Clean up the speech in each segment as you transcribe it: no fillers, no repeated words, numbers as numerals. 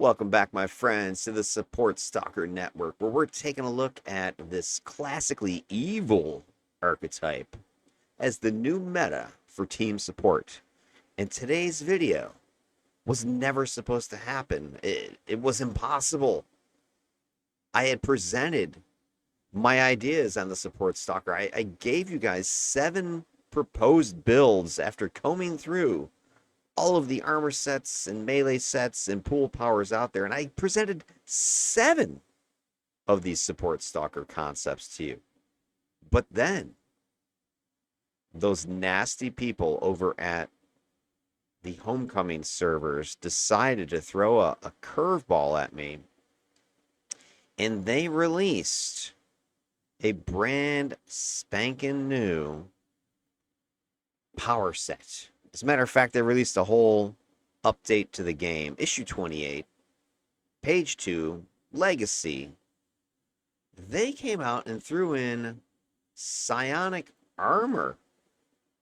Welcome back, my friends, to the Support Stalker Network, where we're taking a look at this classically evil archetype as the new meta for team support. And today's video was never supposed to happen. It was impossible. I had presented my ideas on the Support Stalker. I gave you guys 7 proposed builds after combing through all of the armor sets and melee sets and pool powers out there, and I presented 7 of these support stalker concepts to you. But then those nasty people over at the homecoming servers decided to throw a curveball at me, and they released a brand spanking new power set. As a matter of fact, they released a whole update to the game, issue 28, page 2, Legacy. They came out and threw in Psionic Armor.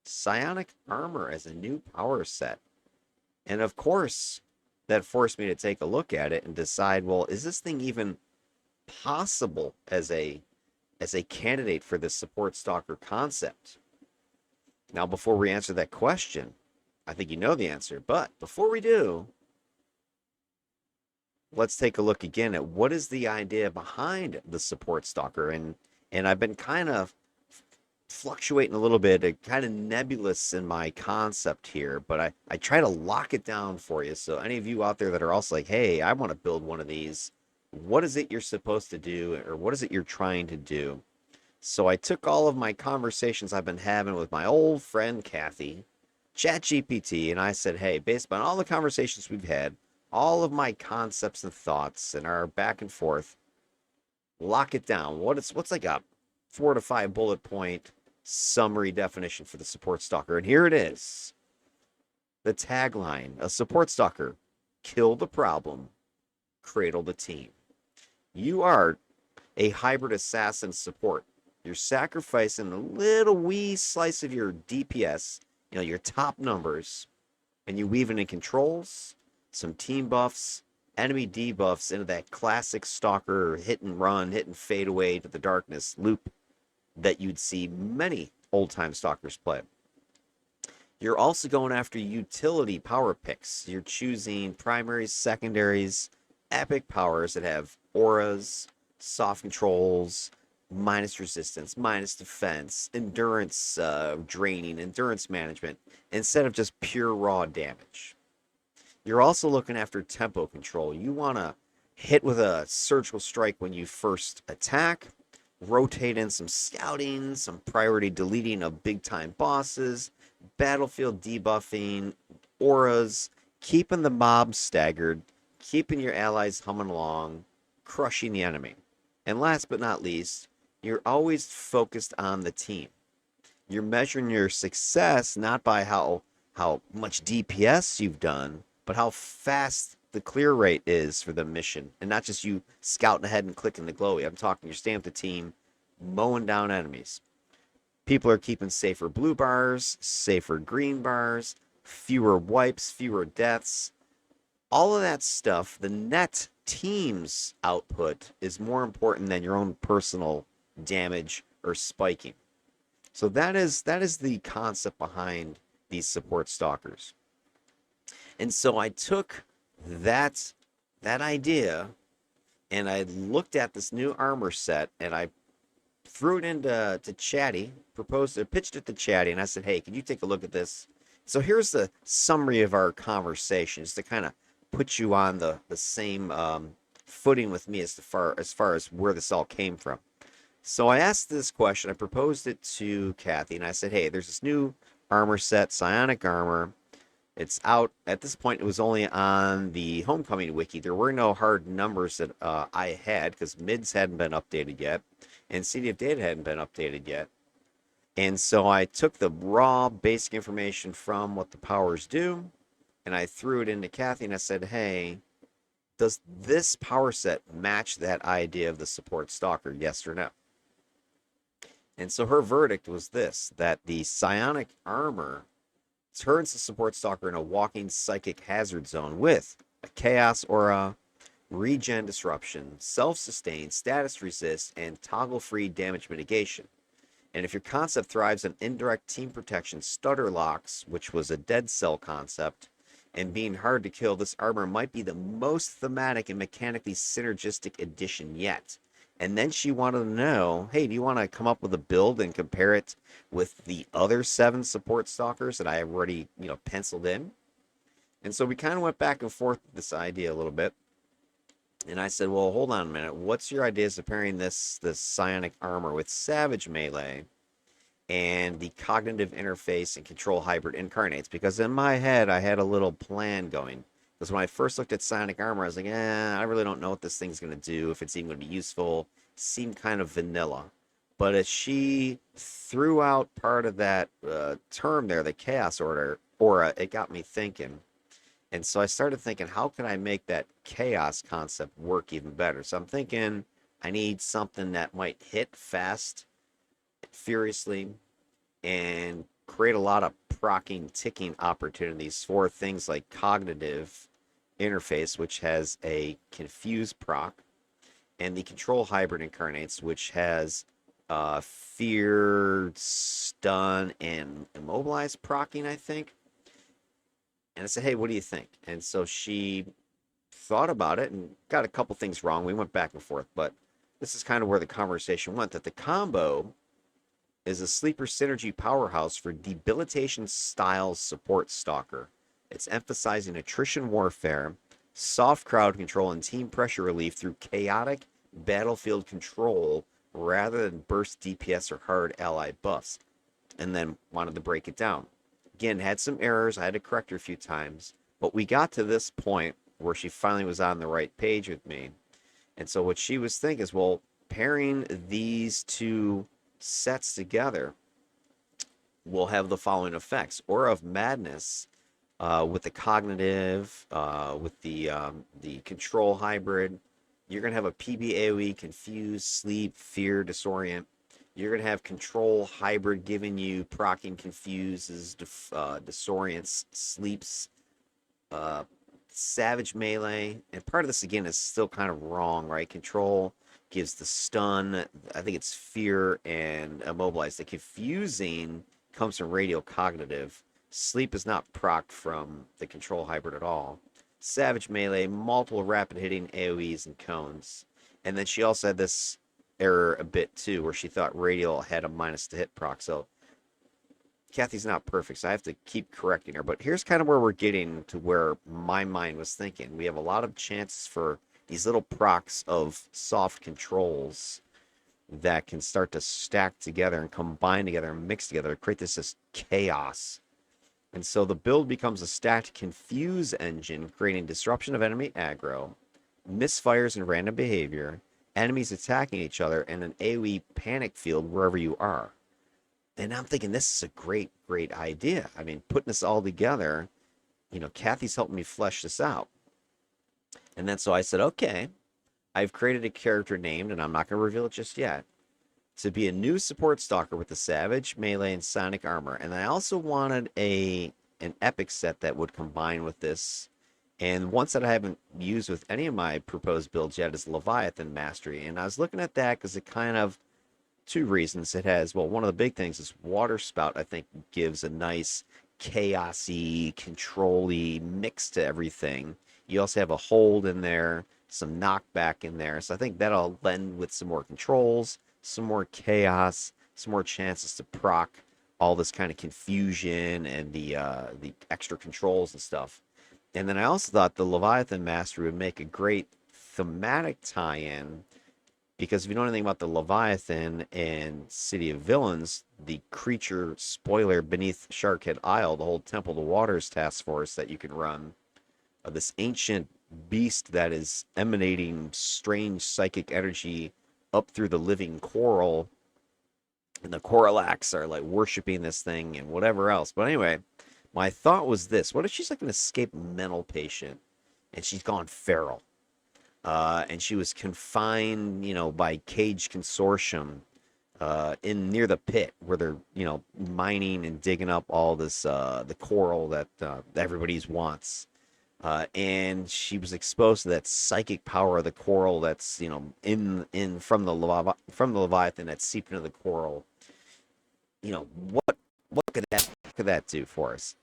Psionic Armor as a new power set. And of course, that forced me to take a look at it and decide, well, is this thing even possible as a candidate for this support stalker concept? Now, before we answer that question, I think you know the answer, but before we do, let's take a look again at what is the idea behind the support stalker. And I've been kind of fluctuating a little bit, kind of nebulous in my concept here, but I try to lock it down for you. So any of you out there that are also like, hey, I want to build one of these, what is it you're supposed to do, or what is it you're trying to do? So I took all of my conversations I've been having with my old friend Kathy, ChatGPT, and I said, hey, based on all the conversations we've had, all of my concepts and thoughts and our back and forth, lock it down. What's like a 4 to 5 bullet point summary definition for the support stalker? And here it is. The tagline: a support stalker, kill the problem, cradle the team. You are a hybrid assassin support. You're sacrificing a little wee slice of your DPS, your top numbers, and you weave in controls, some team buffs, enemy debuffs into that classic stalker hit and run, hit and fade away to the darkness loop that you'd see many old-time stalkers play. You're also going after utility power picks. You're choosing primaries, secondaries, epic powers that have auras, soft controls, minus resistance, minus defense, endurance draining, endurance management, instead of just pure raw damage. You're also looking after tempo control. You want to hit with a surgical strike when you first attack, rotate in some scouting, some priority deleting of big time bosses, battlefield debuffing, auras, keeping the mobs staggered, keeping your allies humming along, crushing the enemy. And last but not least, you're always focused on the team. You're measuring your success not by how much DPS you've done, but how fast the clear rate is for the mission. And not just you scouting ahead and clicking the glowy. I'm talking you're staying with the team, mowing down enemies. People are keeping safer blue bars, safer green bars, fewer wipes, fewer deaths. All of that stuff, the net team's output is more important than your own personal damage or spiking. So that is the concept behind these support stalkers. And so I took that idea and I looked at this new armor set and I threw it into Chatty, pitched it to Chatty, and I said, hey, can you take a look at this? So here's the summary of our conversation, just to kind of put you on the same footing with me as far as where this all came from. So I asked this question, I proposed it to Kathy, and I said, hey, there's this new armor set, Psionic Armor. It's out. At this point, it was only on the Homecoming wiki. There were no hard numbers that I had, because mids hadn't been updated yet, and CD of Data hadn't been updated yet. And so I took the raw basic information from what the powers do, and I threw it into Kathy, and I said, hey, does this power set match that idea of the support stalker, yes or no? And so her verdict was this, that the Psionic Armor turns the support stalker into a walking psychic hazard zone with a chaos aura, regen disruption, self-sustain, status resist, and toggle-free damage mitigation. And if your concept thrives on indirect team protection, stutter locks, which was a dead cell concept, and being hard to kill, this armor might be the most thematic and mechanically synergistic addition yet. And then she wanted to know, hey, do you want to come up with a build and compare it with the other 7 support stalkers that I have already, penciled in? And so we kind of went back and forth with this idea a little bit. And I said, well, hold on a minute. What's your ideas of pairing this psionic armor with savage melee and the cognitive interface and control hybrid incarnates? Because in my head, I had a little plan going. Because when I first looked at psionic armor, I was like, I really don't know what this thing's going to do, if it's even going to be useful. It seemed kind of vanilla. But as she threw out part of that term there, the chaos aura, it got me thinking. And so I started thinking, how can I make that chaos concept work even better? So I'm thinking I need something that might hit fast, furiously, and create a lot of procking, ticking opportunities for things like cognitive interface, which has a confuse proc, and the control hybrid incarnates, which has fear, stun, and immobilize procking, I think. And I said, hey, what do you think? And so she thought about it and got a couple things wrong. We went back and forth, but this is kind of where the conversation went, that the combo is a sleeper synergy powerhouse for debilitation style support stalker. It's emphasizing attrition warfare, soft crowd control, and team pressure relief through chaotic battlefield control rather than burst DPS or hard ally buffs. And then wanted to break it down. Again, had some errors. I had to correct her a few times. But we got to this point where she finally was on the right page with me. And so what she was thinking is, well, pairing these 2 sets together will have the following effects. Aura of Madness with the cognitive, with the control hybrid. You're going to have a PB AoE, confuse, sleep, fear, disorient. You're going to have control hybrid giving you procking, confuses, disorients, sleeps, savage melee. And part of this, again, is still kind of wrong, right? Control gives the stun. I think it's fear and immobilize. The confusing comes from radial cognitive. Sleep is not proc from the control hybrid at all. Savage melee, multiple rapid hitting AoEs and cones. And then she also had this error a bit too, where she thought radial had a minus to hit proc. So Kathy's not perfect, so I have to keep correcting her. But here's kind of where we're getting to where my mind was thinking. We have a lot of chances for these little procs of soft controls that can start to stack together and combine together and mix together to create this chaos. And so the build becomes a stacked confuse engine, creating disruption of enemy aggro, misfires and random behavior, enemies attacking each other, and an AoE panic field wherever you are. And I'm thinking this is a great, great idea. I mean, putting this all together, Kathy's helping me flesh this out. And then so I said, okay, I've created a character named, and I'm not going to reveal it just yet, to be a new support stalker with the savage, melee, and psionic armor. And I also wanted an epic set that would combine with this. And one set I haven't used with any of my proposed builds yet is Leviathan Mastery. And I was looking at that because it kind of, 2 reasons. It has, well, one of the big things is Water Spout, I think, gives a nice chaosy, control-y mix to everything. You also have a hold in there, some knockback in there. So I think that'll lend with some more controls, some more chaos, some more chances to proc all this kind of confusion and the extra controls and stuff. And then I also thought the Leviathan Mastery would make a great thematic tie-in, because if you know anything about the Leviathan and City of Villains, the creature spoiler beneath Sharkhead Isle, the whole Temple of the Waters task force that you can run, this ancient beast that is emanating strange psychic energy up through the living coral, and the Coralax are like worshiping this thing and whatever else. But anyway, my thought was this: what if she's like an escaped mental patient and she's gone feral? And she was confined, by Cage Consortium in near the pit where they're, mining and digging up all this the coral that everybody's wants. And she was exposed to that psychic power of the coral that's in from the Leviathan that's seeped into the coral. What could that do for us?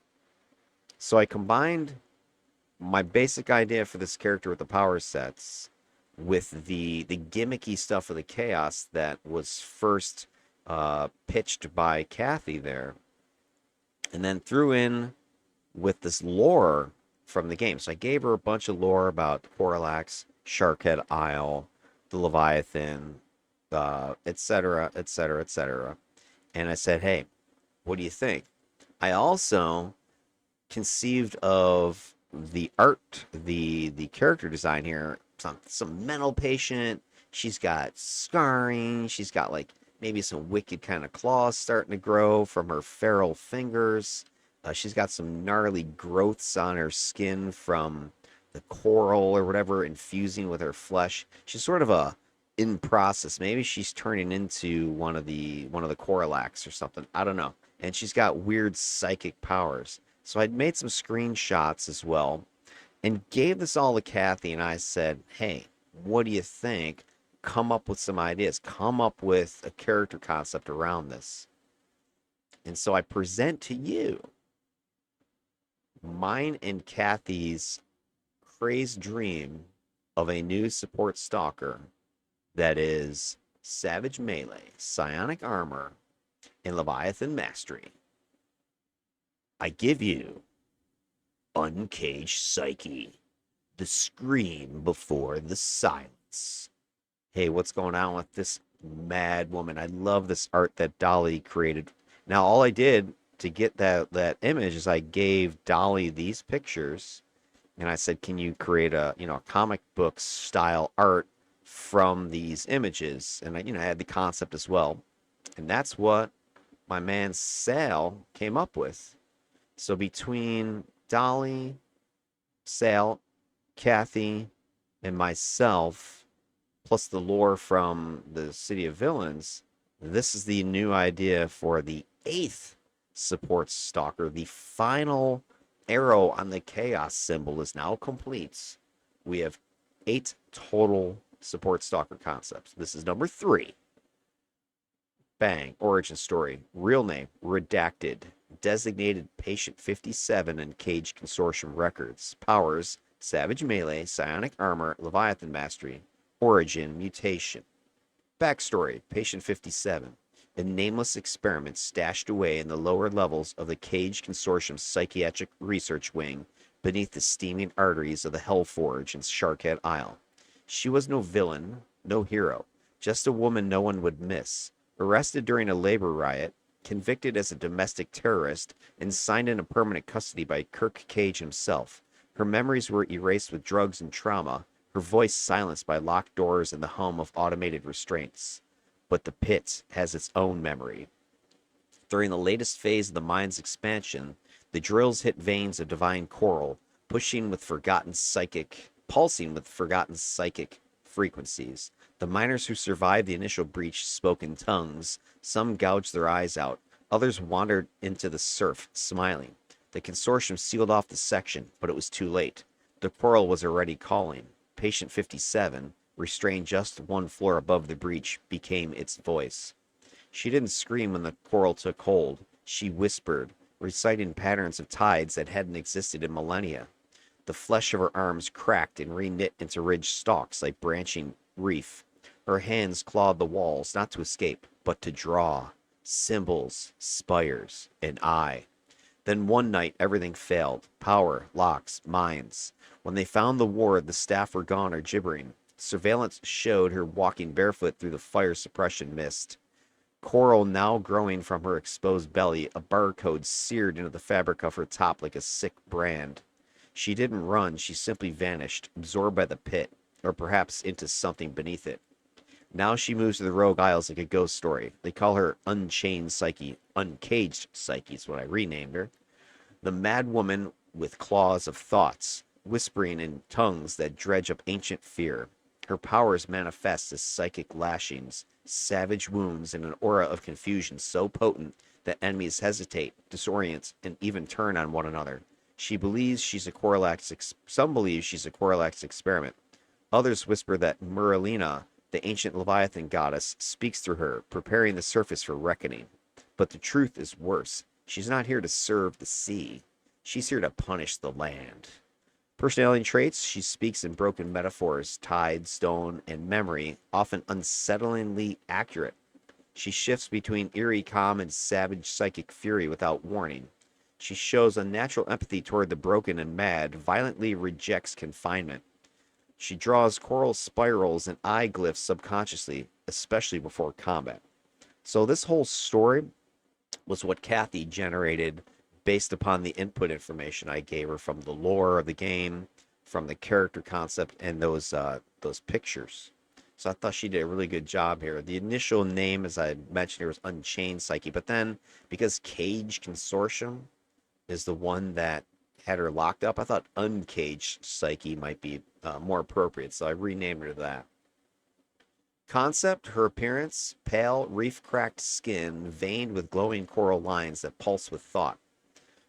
So I combined my basic idea for this character with the power sets with the gimmicky stuff of the chaos that was first pitched by Kathy there, and then threw in with this lore from the game. So I gave her a bunch of lore about Coralax, Sharkhead Isle, the Leviathan, etc., etc., etc. And I said, hey, what do you think? I also conceived of the art, the character design here. Some mental patient. She's got scarring. She's got like maybe some wicked kind of claws starting to grow from her feral fingers. She's got some gnarly growths on her skin from the coral or whatever infusing with her flesh. She's sort of a in process. Maybe she's turning into one of the Coralax or something. I don't know. And she's got weird psychic powers. So I'd made some screenshots as well and gave this all to Kathy, and I said, hey, what do you think? Come up with some ideas. Come up with a character concept around this. And so I present to you mine and Kathy's crazed dream of a new support stalker that is Savage Melee, Psionic Armor, and Leviathan Mastery. I give you Uncaged Psyche, the scream before the silence. Hey, what's going on with this mad woman? I love this art that Dolly created. Now, all I did to get that image is I gave Dolly these pictures, and I said, "Can you create a comic book style art from these images?" And I had the concept as well, and that's what my man Sal came up with. So between Dolly, Sal, Kathy, and myself, plus the lore from the City of Villains, this is the new idea for the eighth support stalker. The final arrow on the chaos symbol is now complete. We have 8 total support stalker concepts. This is number 3. Bang. Origin story. Real name, redacted. Designated patient 57 in Cage Consortium records. Powers, Savage Melee, Psionic Armor, Leviathan Mastery. Origin, mutation. Backstory, patient 57. A nameless experiment stashed away in the lower levels of the Cage Consortium's psychiatric research wing beneath the steaming arteries of the Hellforge in Sharkhead Isle. She was no villain, no hero, just a woman no one would miss. Arrested during a labor riot, convicted as a domestic terrorist, and signed into permanent custody by Kirk Cage himself. Her memories were erased with drugs and trauma, her voice silenced by locked doors and the hum of automated restraints. But the pit has its own memory. During the latest phase of the mine's expansion, the drills hit veins of divine coral, pulsing with forgotten psychic frequencies. The miners who survived the initial breach spoke in tongues. Some gouged their eyes out. Others wandered into the surf, smiling. The consortium sealed off the section, but it was too late. The coral was already calling. Patient 57, restrained just one floor above the breach, became its voice. She didn't scream when the coral took hold. She whispered, reciting patterns of tides that hadn't existed in millennia. The flesh of her arms cracked and reknit into ridged stalks like branching reef. Her hands clawed the walls, not to escape, but to draw. Symbols, spires, an eye. Then one night everything failed. Power, locks, mines. When they found the ward, the staff were gone or gibbering. Surveillance showed her walking barefoot through the fire suppression mist. Coral now growing from her exposed belly, a barcode seared into the fabric of her top like a sick brand. She didn't run, she simply vanished, absorbed by the pit, or perhaps into something beneath it. Now she moves to the rogue isles like a ghost story. They call her Unchained Psyche. Uncaged Psyche is what I renamed her. The mad woman with claws of thoughts, whispering in tongues that dredge up ancient fear. Her powers manifest as psychic lashings, savage wounds, and an aura of confusion so potent that enemies hesitate, disorient, and even turn on one another. Some believe she's a Coralax experiment. Others whisper that Muralina, the ancient Leviathan goddess, speaks through her, preparing the surface for reckoning. But the truth is worse. She's not here to serve the sea. She's here to punish the land. Personality traits: she speaks in broken metaphors, tide, stone, and memory, often unsettlingly accurate. She shifts between eerie calm and savage psychic fury without warning. She shows unnatural empathy toward the broken and mad, violently rejects confinement. She draws coral spirals and eye glyphs subconsciously, especially before combat. So this whole story was what Kathy generated based upon the input information I gave her from the lore of the game, from the character concept, and those pictures. So I thought she did a really good job here. The initial name, as I mentioned here, was Unchained Psyche, but then because Cage Consortium is the one that had her locked up, I thought Uncaged Psyche might be more appropriate, so I renamed her that. Concept: her appearance: pale, reef-cracked skin, veined with glowing coral lines that pulse with thought.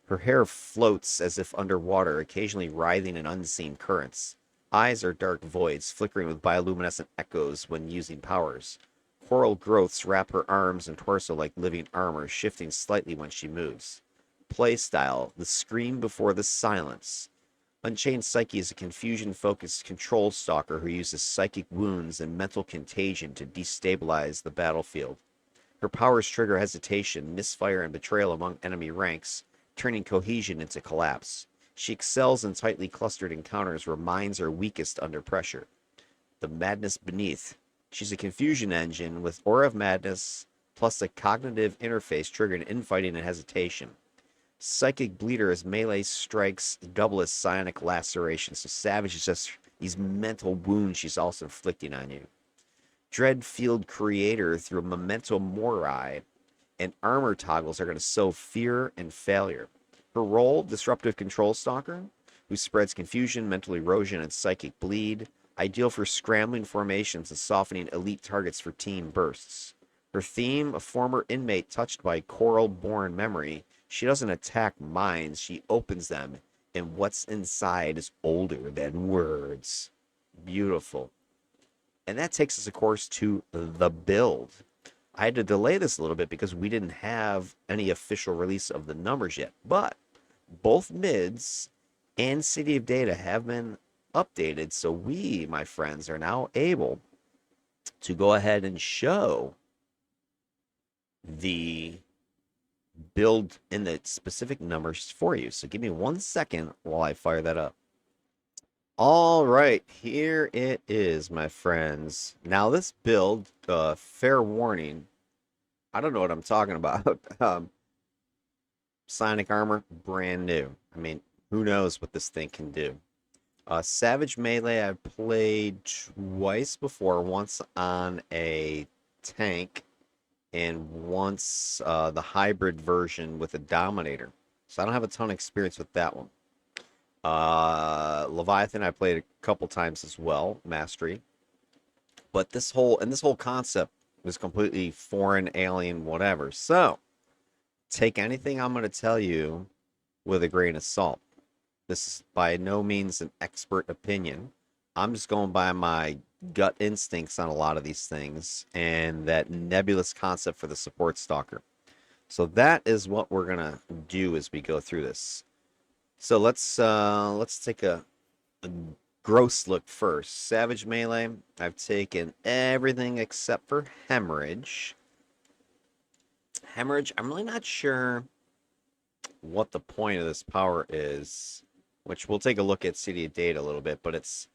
Her hair floats as if underwater, occasionally writhing in unseen currents. Eyes are dark voids, flickering with bioluminescent echoes when using powers. Coral growths wrap her arms and torso like living armor, shifting slightly when she moves. Playstyle: the scream before the silence. Unchained Psyche is a confusion-focused control stalker who uses psychic wounds and mental contagion to destabilize the battlefield. Her powers trigger hesitation, misfire, and betrayal among enemy ranks, turning cohesion into collapse. She excels in tightly clustered encounters where minds are weakest under pressure. The madness beneath. She's a confusion engine with aura of madness, plus a cognitive interface triggering infighting and hesitation. Psychic Bleeder as melee strikes double as psionic laceration. So Savage is just these mental wounds she's also inflicting on you. Dread Field Creator through Memento Mori and armor toggles are going to sow fear and failure. Her role: disruptive control stalker, who spreads confusion, mental erosion, and psychic bleed. Ideal for scrambling formations and softening elite targets for team bursts. Her theme: a former inmate touched by coral-born memory. She doesn't attack minds, she opens them, and what's inside is older than words. Beautiful. And that takes us, of course, to the build. I had to delay this a little bit because we didn't have any official release of the numbers yet, but both mids and City of Data have been updated, so we, my friends, are now able to go ahead and show the build in the specific numbers for you. So give me 1 second while I fire that up. All right, here it is, my friends. Now this build, fair warning, I don't know what I'm talking about. Psionic Armor, brand new. I mean, who knows what this thing can do. Savage Melee, I've played twice before, once on a tank and once the hybrid version with a Dominator. So I don't have a ton of experience with that one. Leviathan I played a couple times as well, Mastery. But this whole concept was completely foreign, alien, whatever. So take anything I'm going to tell you with a grain of salt. This is by no means an expert opinion. I'm just going by my gut instincts on a lot of these things and that nebulous concept for the support stalker. So that is what we're gonna do as we go through this. So let's take a gross look first. Savage Melee, I've taken everything except for Hemorrhage. Hemorrhage, I'm really not sure what the point of this power is, which we'll take a look at City of Data a little bit, but it's,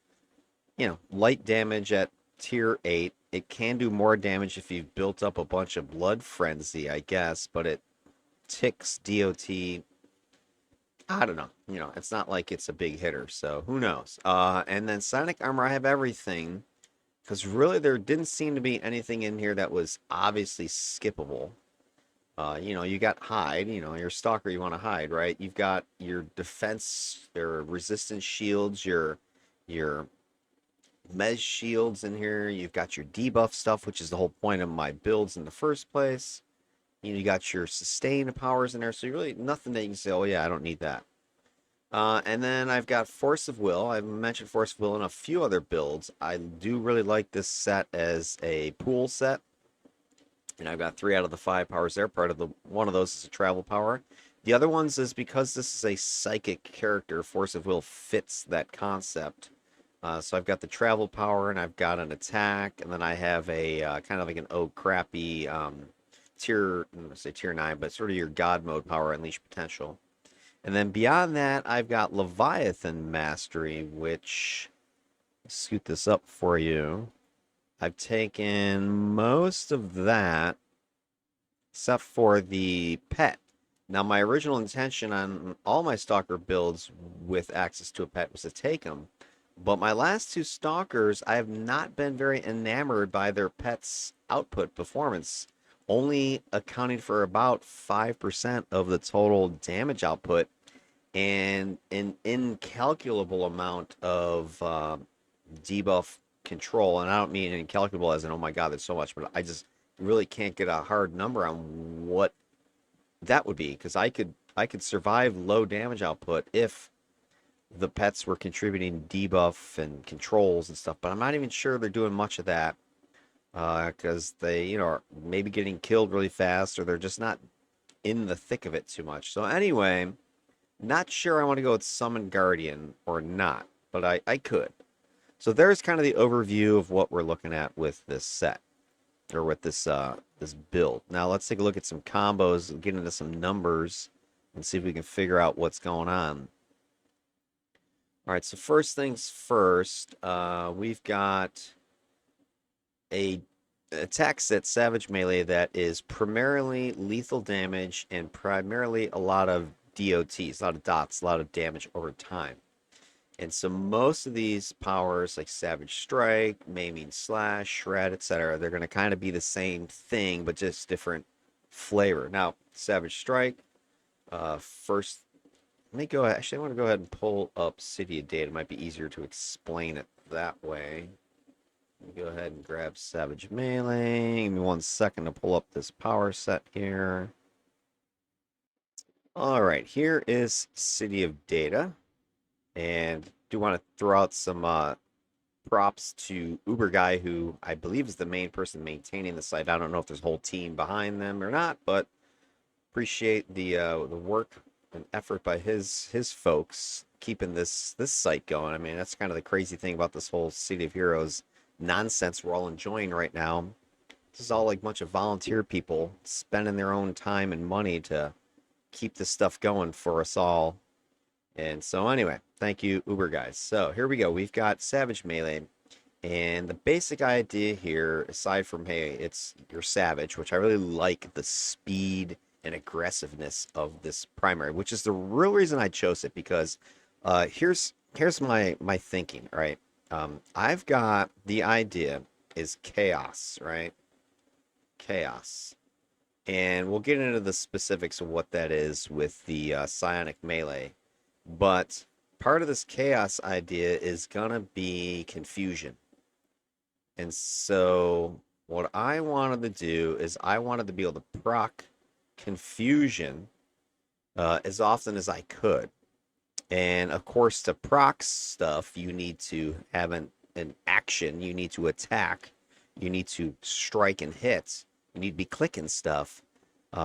light damage at tier 8. It can do more damage if you've built up a bunch of blood frenzy, I guess, but it ticks DOT. I don't know. It's not like it's a big hitter, so who knows? And then Psionic Armor, I have everything, because really there didn't seem to be anything in here that was obviously skippable. You got hide, your stalker, you want to hide, right? You've got your defense, your resistance shields, your Mez shields in here. You've got your debuff stuff, which is the whole point of my builds in the first place. You got your sustain powers in there, so you really nothing that you can say, oh yeah, I don't need that. And then I've got Force of Will. I've mentioned Force of Will in a few other builds. I do really like this set as a pool set, and I've got 3 out of the 5 powers there. Part of the one of those is a travel power. The other ones is because this is a psychic character. Force of Will fits that concept. So I've got the travel power, and I've got an attack, and then I have a kind of like an oh crappy tier, I'm gonna say tier 9, but sort of your God mode power, unleash potential. And then beyond that, I've got Leviathan Mastery, which, scoot this up for you. I've taken most of that, except for the pet. Now, my original intention on all my Stalker builds with access to a pet was to take them. But my last 2 Stalkers, I have not been very enamored by their pet's output performance, only accounting for about 5% of the total damage output and an incalculable amount of debuff control. And I don't mean incalculable as in, oh my God, there's so much, but I just really can't get a hard number on what that would be, because I could survive low damage output if the pets were contributing debuff and controls and stuff, but I'm not even sure they're doing much of that because they, are maybe getting killed really fast or they're just not in the thick of it too much. So anyway, not sure I want to go with Summon Guardian or not, but I could. So there's kind of the overview of what we're looking at with this set, or with this build. Now let's take a look at some combos and get into some numbers and see if we can figure out what's going on. All right, so first things first, we've got a attack set, Savage Melee, that is primarily lethal damage and primarily a lot of DOTs, a lot of dots, a lot of damage over time. And so most of these powers, like Savage Strike, Maiming Slash, Shred, etc., they're going to kind of be the same thing, but just different flavor. Now, Savage Strike, first, let me go ahead. Actually, I want to go ahead and pull up City of Data. It might be easier to explain it that way. Let me go ahead and grab Savage Melee. Give me 1 second to pull up this power set here. All right, here is City of Data. And do want to throw out some props to Uber Guy, who I believe is the main person maintaining the site. I don't know if there's a whole team behind them or not, but appreciate the work and effort by his folks keeping this site going. I mean, that's kind of the crazy thing about this whole City of Heroes nonsense we're all enjoying right now. This is all like a bunch of volunteer people spending their own time and money to keep this stuff going for us all. And so anyway, thank you, Uber guys. So here we go. We've got Savage Melee. And the basic idea here, aside from, hey, it's your Savage, which I really like the speed and aggressiveness of this primary, which is the real reason I chose it, because here's my thinking, right? I've got the idea is chaos, right? Chaos. And we'll get into the specifics of what that is with the psionic melee. But part of this chaos idea is going to be confusion. And so what I wanted to do is I wanted to be able to proc confusion as often as I could. And of course, to proc stuff, you need to have an action. You need to attack. You need to strike and hit. You need to be clicking stuff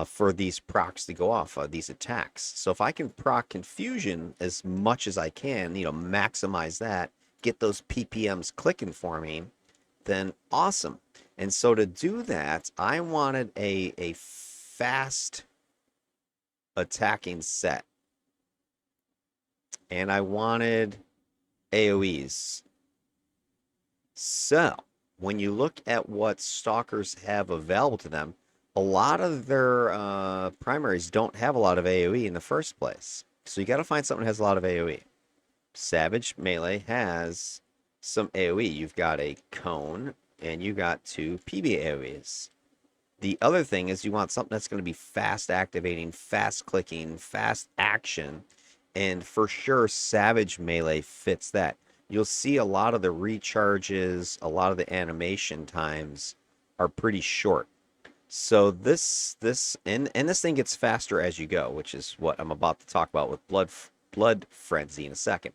for these procs to go off, these attacks. So if I can proc confusion as much as I can, maximize that, get those PPMs clicking for me, then awesome. And so to do that, I wanted a fast attacking set. And I wanted AoEs. So when you look at what Stalkers have available to them, a lot of their primaries don't have a lot of AoE in the first place. So you got to find something that has a lot of AoE. Savage Melee has some AoE. You've got a cone, and you got 2 PB AoEs. The other thing is you want something that's going to be fast activating, fast clicking, fast action. And for sure, Savage Melee fits that. You'll see a lot of the recharges, a lot of the animation times are pretty short. So this thing gets faster as you go, which is what I'm about to talk about with Blood Frenzy in a second.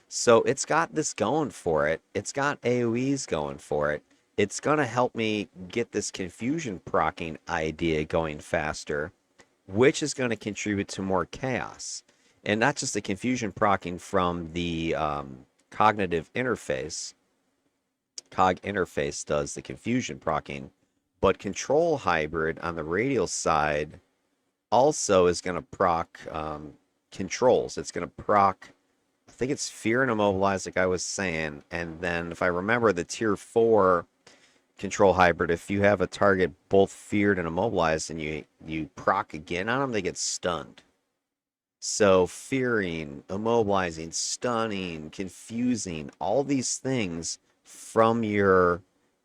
So it's got this going for it. It's got AoEs going for it. It's going to help me get this confusion procking idea going faster, which is going to contribute to more chaos. And not just the confusion procking from the cognitive interface. Cog interface does the confusion procking, but control hybrid on the radial side also is going to proc controls. It's going to proc, I think it's fear and immobilize, like I was saying. And then if I remember the tier 4 control hybrid, if you have a target both feared and immobilized and you proc again on them, they get stunned. So fearing, immobilizing, stunning, confusing, all these things from your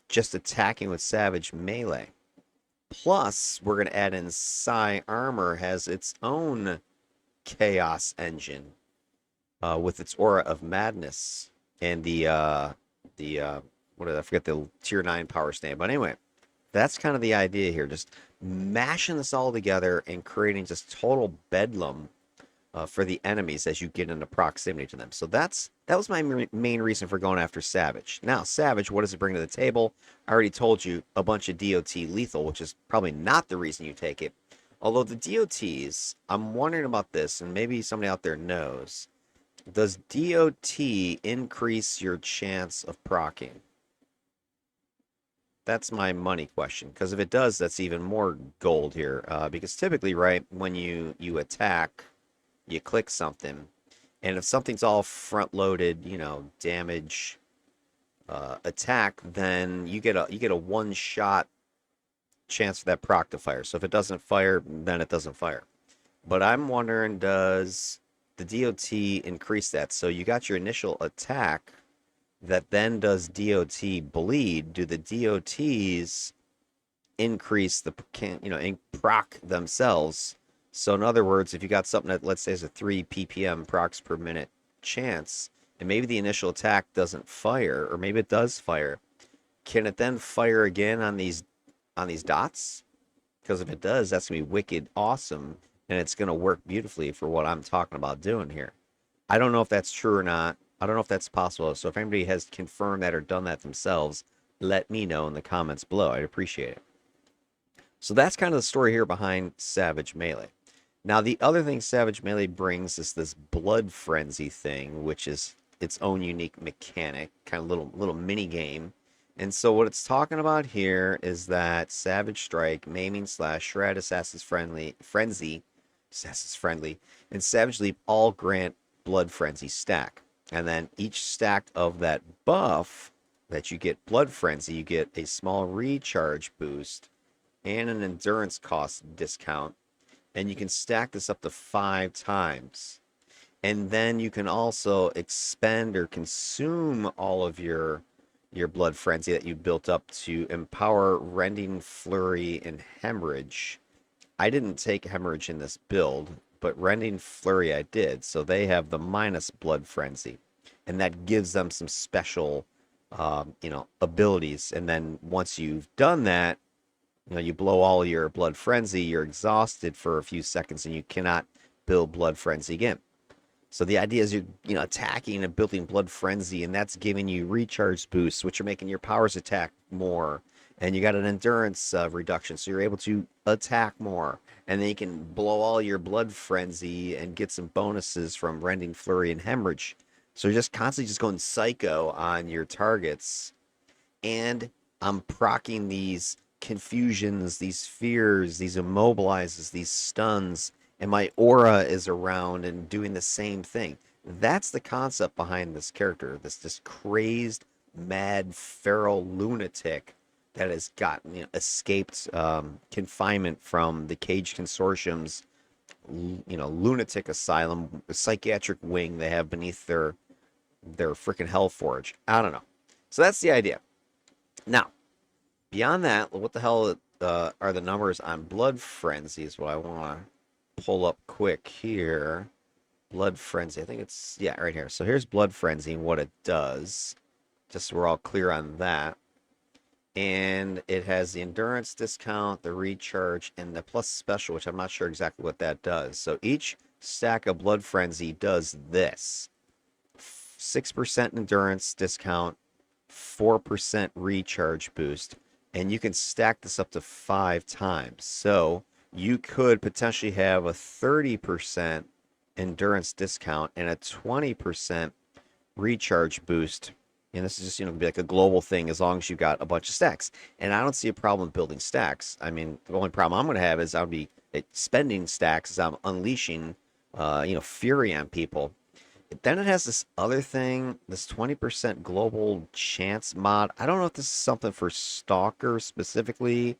just attacking with savage melee. Plus, we're going to add in Psi Armor has its own chaos engine with its aura of madness and the what did I forget the tier 9 power stand. But anyway, that's kind of the idea here. Just mashing this all together and creating just total bedlam for the enemies as you get into proximity to them. So that was my main reason for going after Savage. Now, Savage, what does it bring to the table? I already told you a bunch of DOT lethal, which is probably not the reason you take it. Although the DOTs, I'm wondering about this, and maybe somebody out there knows. Does DOT increase your chance of proccing? That's my money question, because if it does, that's even more gold here. Because typically, right, when you attack, you click something, and if something's all front-loaded, damage, attack, then you get a one-shot chance for that proc to fire. So if it doesn't fire, then it doesn't fire. But I'm wondering, does the DOT increase that? So you got your initial attack that then does DOT bleed. Do the DOTs increase the proc themselves? So in other words, if you got something that let's say is a 3 ppm procs per minute chance, and maybe the initial attack doesn't fire, or maybe it does fire, can it then fire again on these dots? Because if it does, that's gonna be wicked awesome, and it's gonna work beautifully for what I'm talking about doing here. I don't know if that's true or not. I don't know if that's possible. So if anybody has confirmed that or done that themselves, let me know in the comments below. I'd appreciate it. So that's kind of the story here behind Savage Melee. Now, the other thing Savage Melee brings is this Blood Frenzy thing, which is its own unique mechanic, kind of little mini game. And so what it's talking about here is that Savage Strike, Maiming Slash, Shred, Assassin's Frenzy, and Savage Leap all grant Blood Frenzy stack. And then each stack of that buff that you get Blood Frenzy, you get a small recharge boost and an endurance cost discount. And you can stack this up to 5 times. And then you can also expend or consume all of your Blood Frenzy that you built up to empower Rending Flurry and Hemorrhage. I didn't take Hemorrhage in this build, but Rending Flurry I did, so they have the minus Blood Frenzy, and that gives them some special, abilities. And then once you've done that, you blow all your Blood Frenzy, you're exhausted for a few seconds, and you cannot build Blood Frenzy again. So the idea is you're attacking and building Blood Frenzy, and that's giving you recharge boosts, which are making your powers attack more. And you got an endurance reduction, so you're able to attack more. And then you can blow all your Blood Frenzy and get some bonuses from Rending Flurry and Hemorrhage. So you're just constantly just going psycho on your targets. And I'm proccing these confusions, these fears, these immobilizes, these stuns, and my aura is around and doing the same thing. That's the concept behind this character, this crazed, mad, feral lunatic that has gotten escaped confinement from the Cage Consortium's lunatic asylum, psychiatric wing they have beneath their freaking Hellforge. I don't know. So that's the idea. Now, beyond that, what the hell are the numbers on Blood Frenzy is what I want to pull up quick here. Blood Frenzy. I think it's, yeah, right here. So here's Blood Frenzy and what it does. Just so we're all clear on that. And it has the endurance discount, the recharge, and the plus special, which I'm not sure exactly what that does. So each stack of Blood Frenzy does this: 6% endurance discount, 4% recharge boost, and you can stack this up to 5 times. So you could potentially have a 30% endurance discount and a 20% recharge boost. And this is just, be like a global thing as long as you've got a bunch of stacks. And I don't see a problem building stacks. I mean, the only problem I'm going to have is I'll be spending stacks as I'm unleashing, fury on people. Then it has this other thing, this 20% global chance mod. I don't know if this is something for Stalker specifically.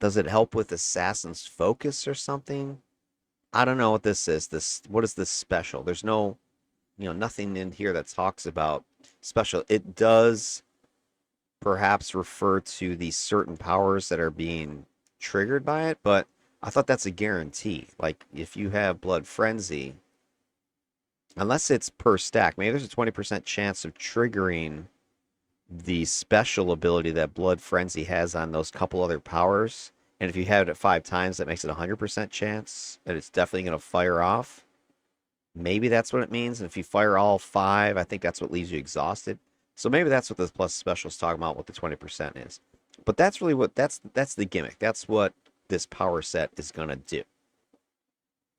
Does it help with Assassin's Focus or something? I don't know what this is. What is this special? There's no, nothing in here that talks about special. It does perhaps refer to the certain powers that are being triggered by it, but I thought that's a guarantee. Like if you have Blood Frenzy, unless it's per stack, maybe there's a 20% chance of triggering the special ability that Blood Frenzy has on those couple other powers. And if you have it at 5 times, that makes it a 100% chance that it's definitely going to fire off. Maybe that's what it means. And if you fire all 5, I think that's what leaves you exhausted. So maybe that's what the plus special is talking about, what the 20% is. But that's really that's the gimmick. That's what this power set is going to do.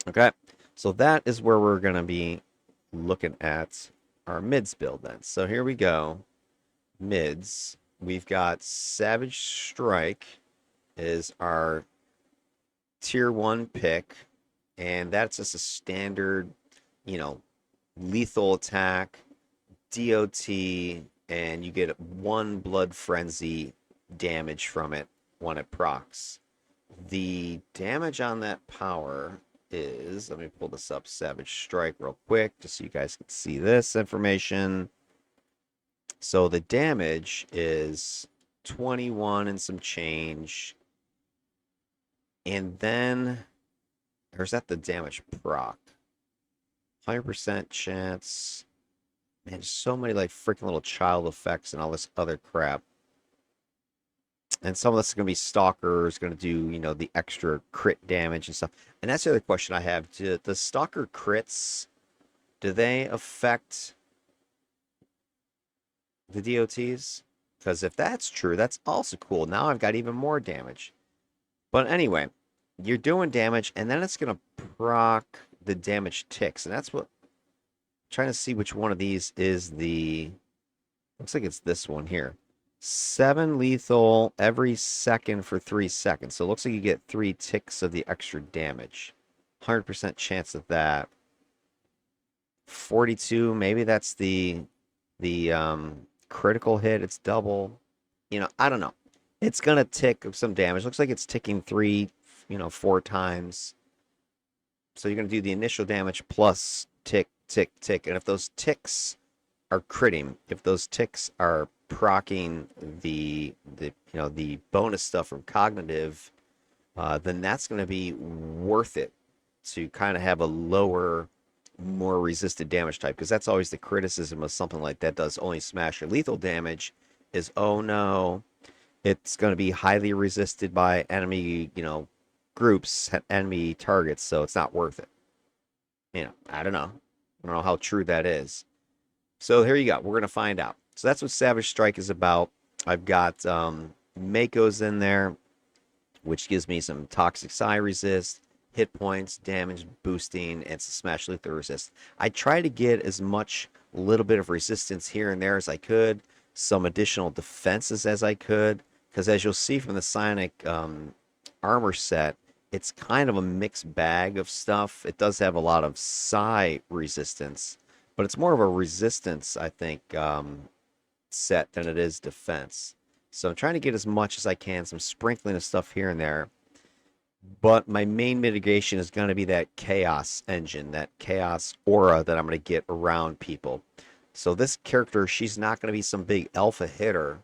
Okay, so that is where we're going to be looking at our mids build then. So here we go. Mids. We've got Savage Strike is our tier 1 pick. And that's just a standard, lethal attack, DOT, and you get 1 Blood Frenzy damage from it when it procs. The damage on that power is, let me pull this up, Savage Strike real quick, just so you guys can see this information. So the damage is 21 and some change. And then, or is that the damage proc? 100% chance. Man, there's so many like freaking little child effects and all this other crap. And some of this is going to be Stalkers, going to do, the extra crit damage and stuff. And that's the other question I have. Do the Stalker crits, do they affect the DOTs? Because if that's true, that's also cool. Now I've got even more damage. But anyway, you're doing damage, and then it's going to proc the damage ticks. And that's what, I'm trying to see which one of these is the, looks like it's this one here. 7 lethal every second for 3 seconds. So it looks like you get 3 ticks of the extra damage. 100% chance of that. 42, maybe that's the critical hit. It's double. I don't know. It's going to tick some damage. Looks like it's ticking 3, 4 times. So you're going to do the initial damage plus tick, tick, tick. And if those ticks are critting, if those ticks are procking the bonus stuff from cognitive, then that's going to be worth it to kind of have a lower, more resisted damage type, because that's always the criticism of something like that does only smash or lethal damage is, oh no, it's going to be highly resisted by enemy, groups, enemy targets, so it's not worth it. I don't know. I don't know how true that is. So here you go. We're going to find out. So that's what Savage Strike is about. I've got Mako's in there, which gives me some Toxic Psi resist, hit points, damage boosting, and some Smash Lethal resist. I try to get as much little bit of resistance here and there as I could, some additional defenses as I could, because as you'll see from the Psionic Armor set, it's kind of a mixed bag of stuff. It does have a lot of Psi resistance, but it's more of a resistance, I think, set than it is defense. So I'm trying to get as much as I can, some sprinkling of stuff here and there. But my main mitigation is going to be that chaos engine, that chaos aura that I'm going to get around people. So this character, she's not going to be some big alpha hitter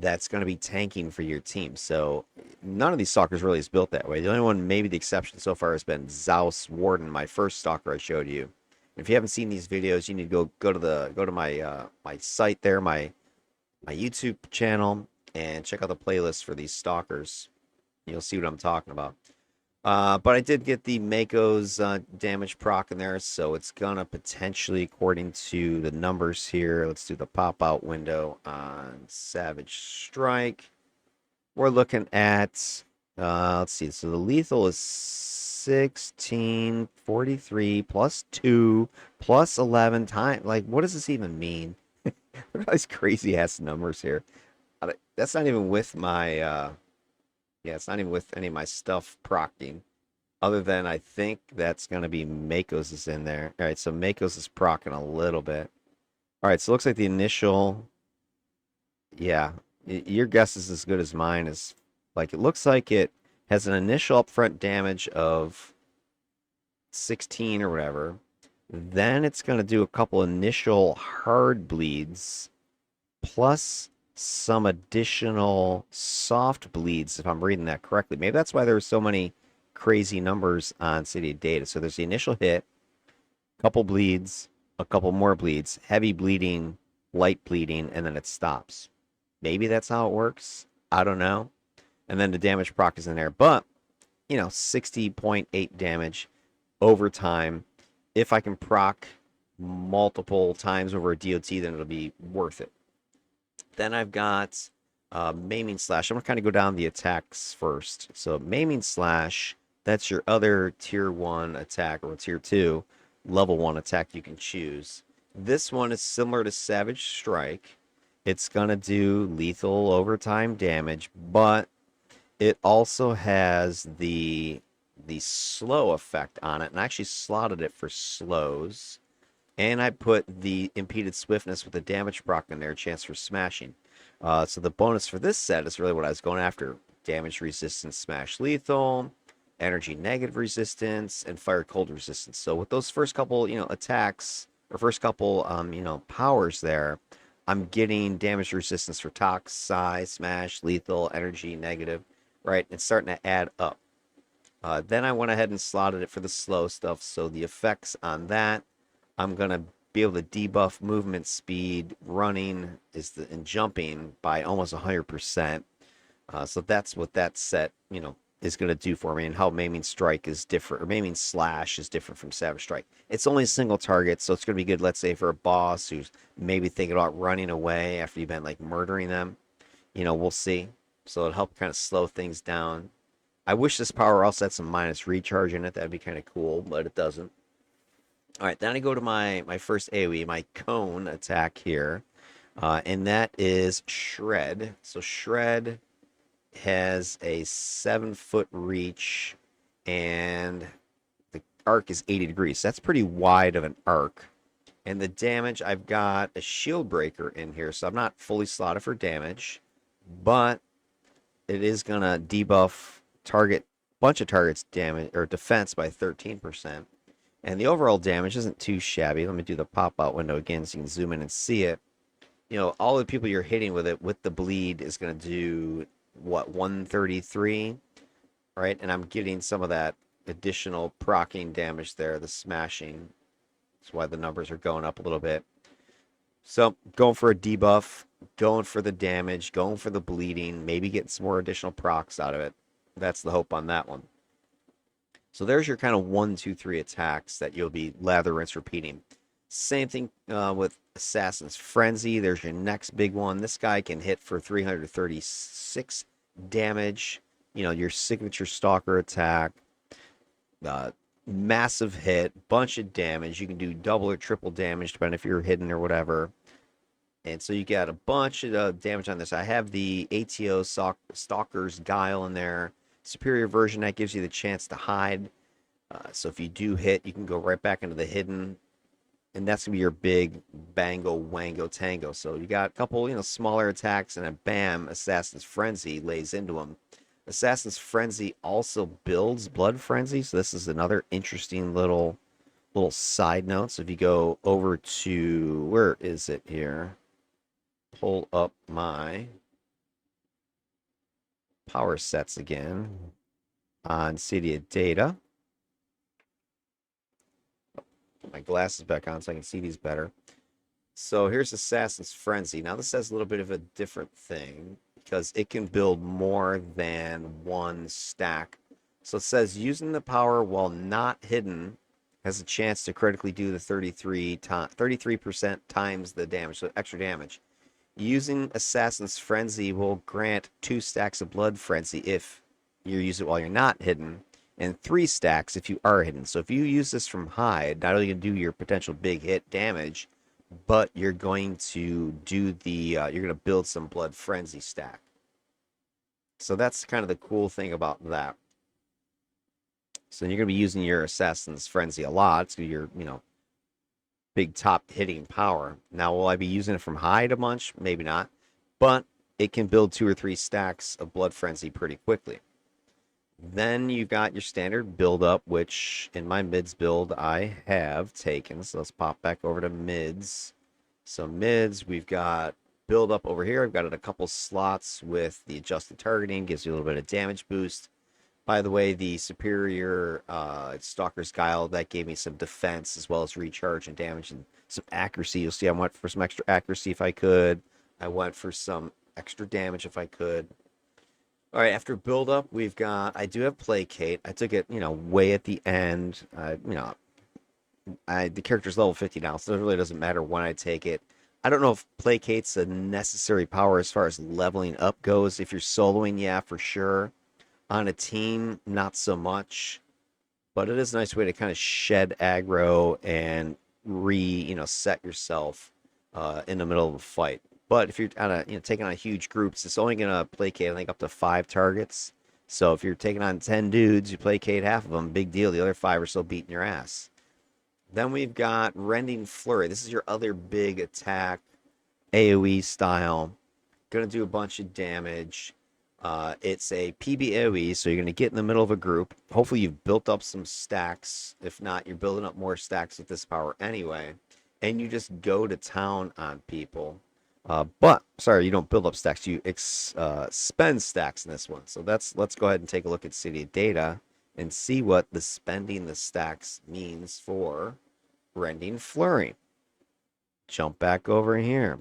that's going to be tanking for your team. So none of these stalkers really is built that way. The only one, maybe the exception so far, has been Zaus Warden, my first stalker I showed you. If you haven't seen these videos, you need to go to my my site there, my YouTube channel, and check out the playlist for these stalkers. You'll see what I'm talking about. But I did get the Mako's damage proc in there, so it's gonna potentially, according to the numbers here, let's do the pop out window on Savage Strike. We're looking at, let's see, so the lethal is 1643 plus 2 plus 11 times. Like, what does this even mean? What are these crazy ass numbers here? That's not even with my, yeah, it's not even with any of my stuff procking. Other than I think that's going to be Mako's is in there. All right, so Mako's is procking a little bit. All right, so it looks like the initial, yeah, your guess is as good as mine. Is like it looks like it has an initial upfront damage of 16 or whatever. Then it's going to do a couple initial hard bleeds plus some additional soft bleeds, if I'm reading that correctly. Maybe that's why there were so many crazy numbers on City of Data. So there's the initial hit, couple bleeds, a couple more bleeds, heavy bleeding, light bleeding, and then it stops. Maybe that's how it works. I don't know. And then the damage proc is in there. But, 60.8 damage over time. If I can proc multiple times over a DOT, then it'll be worth it. Then I've got Maiming Slash. I'm going to kind of go down the attacks first. So Maiming Slash, that's your other tier 1 attack, or tier 2 level 1 attack you can choose. This one is similar to Savage Strike. It's going to do lethal overtime damage, but it also has the slow effect on it. And I actually slotted it for slows. And I put the impeded swiftness with the damage proc in there, chance for smashing. So the bonus for this set is really what I was going after. Damage resistance, smash lethal, energy negative resistance, and fire cold resistance. So with those first couple, attacks, or first couple, powers there, I'm getting damage resistance for tox, psi, smash, lethal, energy negative, right? It's starting to add up. Then I went ahead and slotted it for the slow stuff. So the effects on that, I'm going to be able to debuff movement speed, running and jumping by almost 100%. So that's what that set, is going to do for me, and how Maiming Strike is different, or Maiming Slash is different from Savage Strike. It's only a single target, so it's going to be good, let's say, for a boss who's maybe thinking about running away after you've been like murdering them. We'll see. So it'll help kind of slow things down. I wish this power also had some minus recharge in it. That'd be kind of cool, but it doesn't. All right, then I go to my first AoE, my cone attack here, and that is Shred. So Shred has a 7-foot reach, and the arc is 80 degrees. So that's pretty wide of an arc. And the damage, I've got a shield breaker in here, so I'm not fully slotted for damage, but it is gonna debuff bunch of targets damage or defense by 13%. And the overall damage isn't too shabby. Let me do the pop out window again so you can zoom in and see it. All the people you're hitting with it with the bleed is going to do what, 133, right? And I'm getting some of that additional procking damage there, the smashing. That's why the numbers are going up a little bit. So going for a debuff, going for the damage, going for the bleeding, maybe getting some more additional procs out of it. That's the hope on that one. So there's your kind of 1, 2, 3 attacks that you'll be lather, rinse, repeating. Same thing with Assassin's Frenzy. There's your next big one. This guy can hit for 336 damage. Your signature Stalker attack. Massive hit, bunch of damage. You can do double or triple damage depending if you're hidden or whatever. And so you got a bunch of damage on this. I have the ATO Stalker's Guile in there. Superior version that gives you the chance to hide. So if you do hit, you can go right back into the hidden. And that's going to be your big bango, wango, tango. So you got a couple, smaller attacks, and a bam, Assassin's Frenzy lays into them. Assassin's Frenzy also builds Blood Frenzy. So this is another interesting little side note. So if you go over to, where is it here? Pull up my power sets again on City of Data. Put my glasses back on so I can see these better. So here's Assassin's Frenzy. Now this has a little bit of a different thing because it can build more than one stack. So it says using the power while not hidden has a chance to critically do the 33% times the damage, so extra damage. Using Assassin's Frenzy will grant 2 stacks of Blood Frenzy if you use it while you're not hidden, and 3 stacks if you are hidden. So if you use this from hide, not only going to do your potential big hit damage, but you're going to do you're going to build some Blood Frenzy stack. So that's kind of the cool thing about that. So you're going to be using your Assassin's Frenzy a lot. It's your, big top hitting power. Now, will I be using it from hide a bunch? Maybe not. But it can build 2 or 3 stacks of Blood Frenzy pretty quickly. Then you've got your standard build up, which in my mids build I have taken. So let's pop back over to mids. So mids, we've got build up over here. I've got it a couple slots with the adjusted targeting, gives you a little bit of damage boost. By the way, the superior Stalker's Guile, that gave me some defense as well as recharge and damage and some accuracy. You'll see I went for some extra accuracy if I could. I went for some extra damage if I could. All right, after build up, I do have Placate. I took it, way at the end. The character's level 50 now, so it really doesn't matter when I take it. I don't know if Placate's a necessary power as far as leveling up goes. If you're soloing, yeah, for sure. On a team, not so much. But it is a nice way to kind of shed aggro and set yourself in the middle of a fight. But if you're taking on huge groups, it's only going to placate, I think, up to 5 targets. So if you're taking on 10 dudes, you placate half of them, big deal. The other 5 are still beating your ass. Then we've got Rending Flurry. This is your other big attack, AoE style. Going to do a bunch of damage. It's a PB AoE, so you're going to get in the middle of a group. Hopefully you've built up some stacks. If not, you're building up more stacks with this power anyway. And you just go to town on people. You don't build up stacks. You spend stacks in this one. So let's go ahead and take a look at City of Data and see what the spending the stacks means for Rending Flurry. Jump back over here.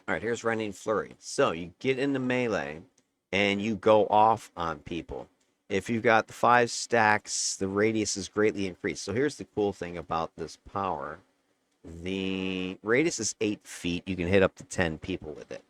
All right, here's Rending Flurry. So you get into melee and you go off on people. If you've got the 5 stacks, the radius is greatly increased. So here's the cool thing about this power. The radius is 8 feet. You can hit up to 10 people with it.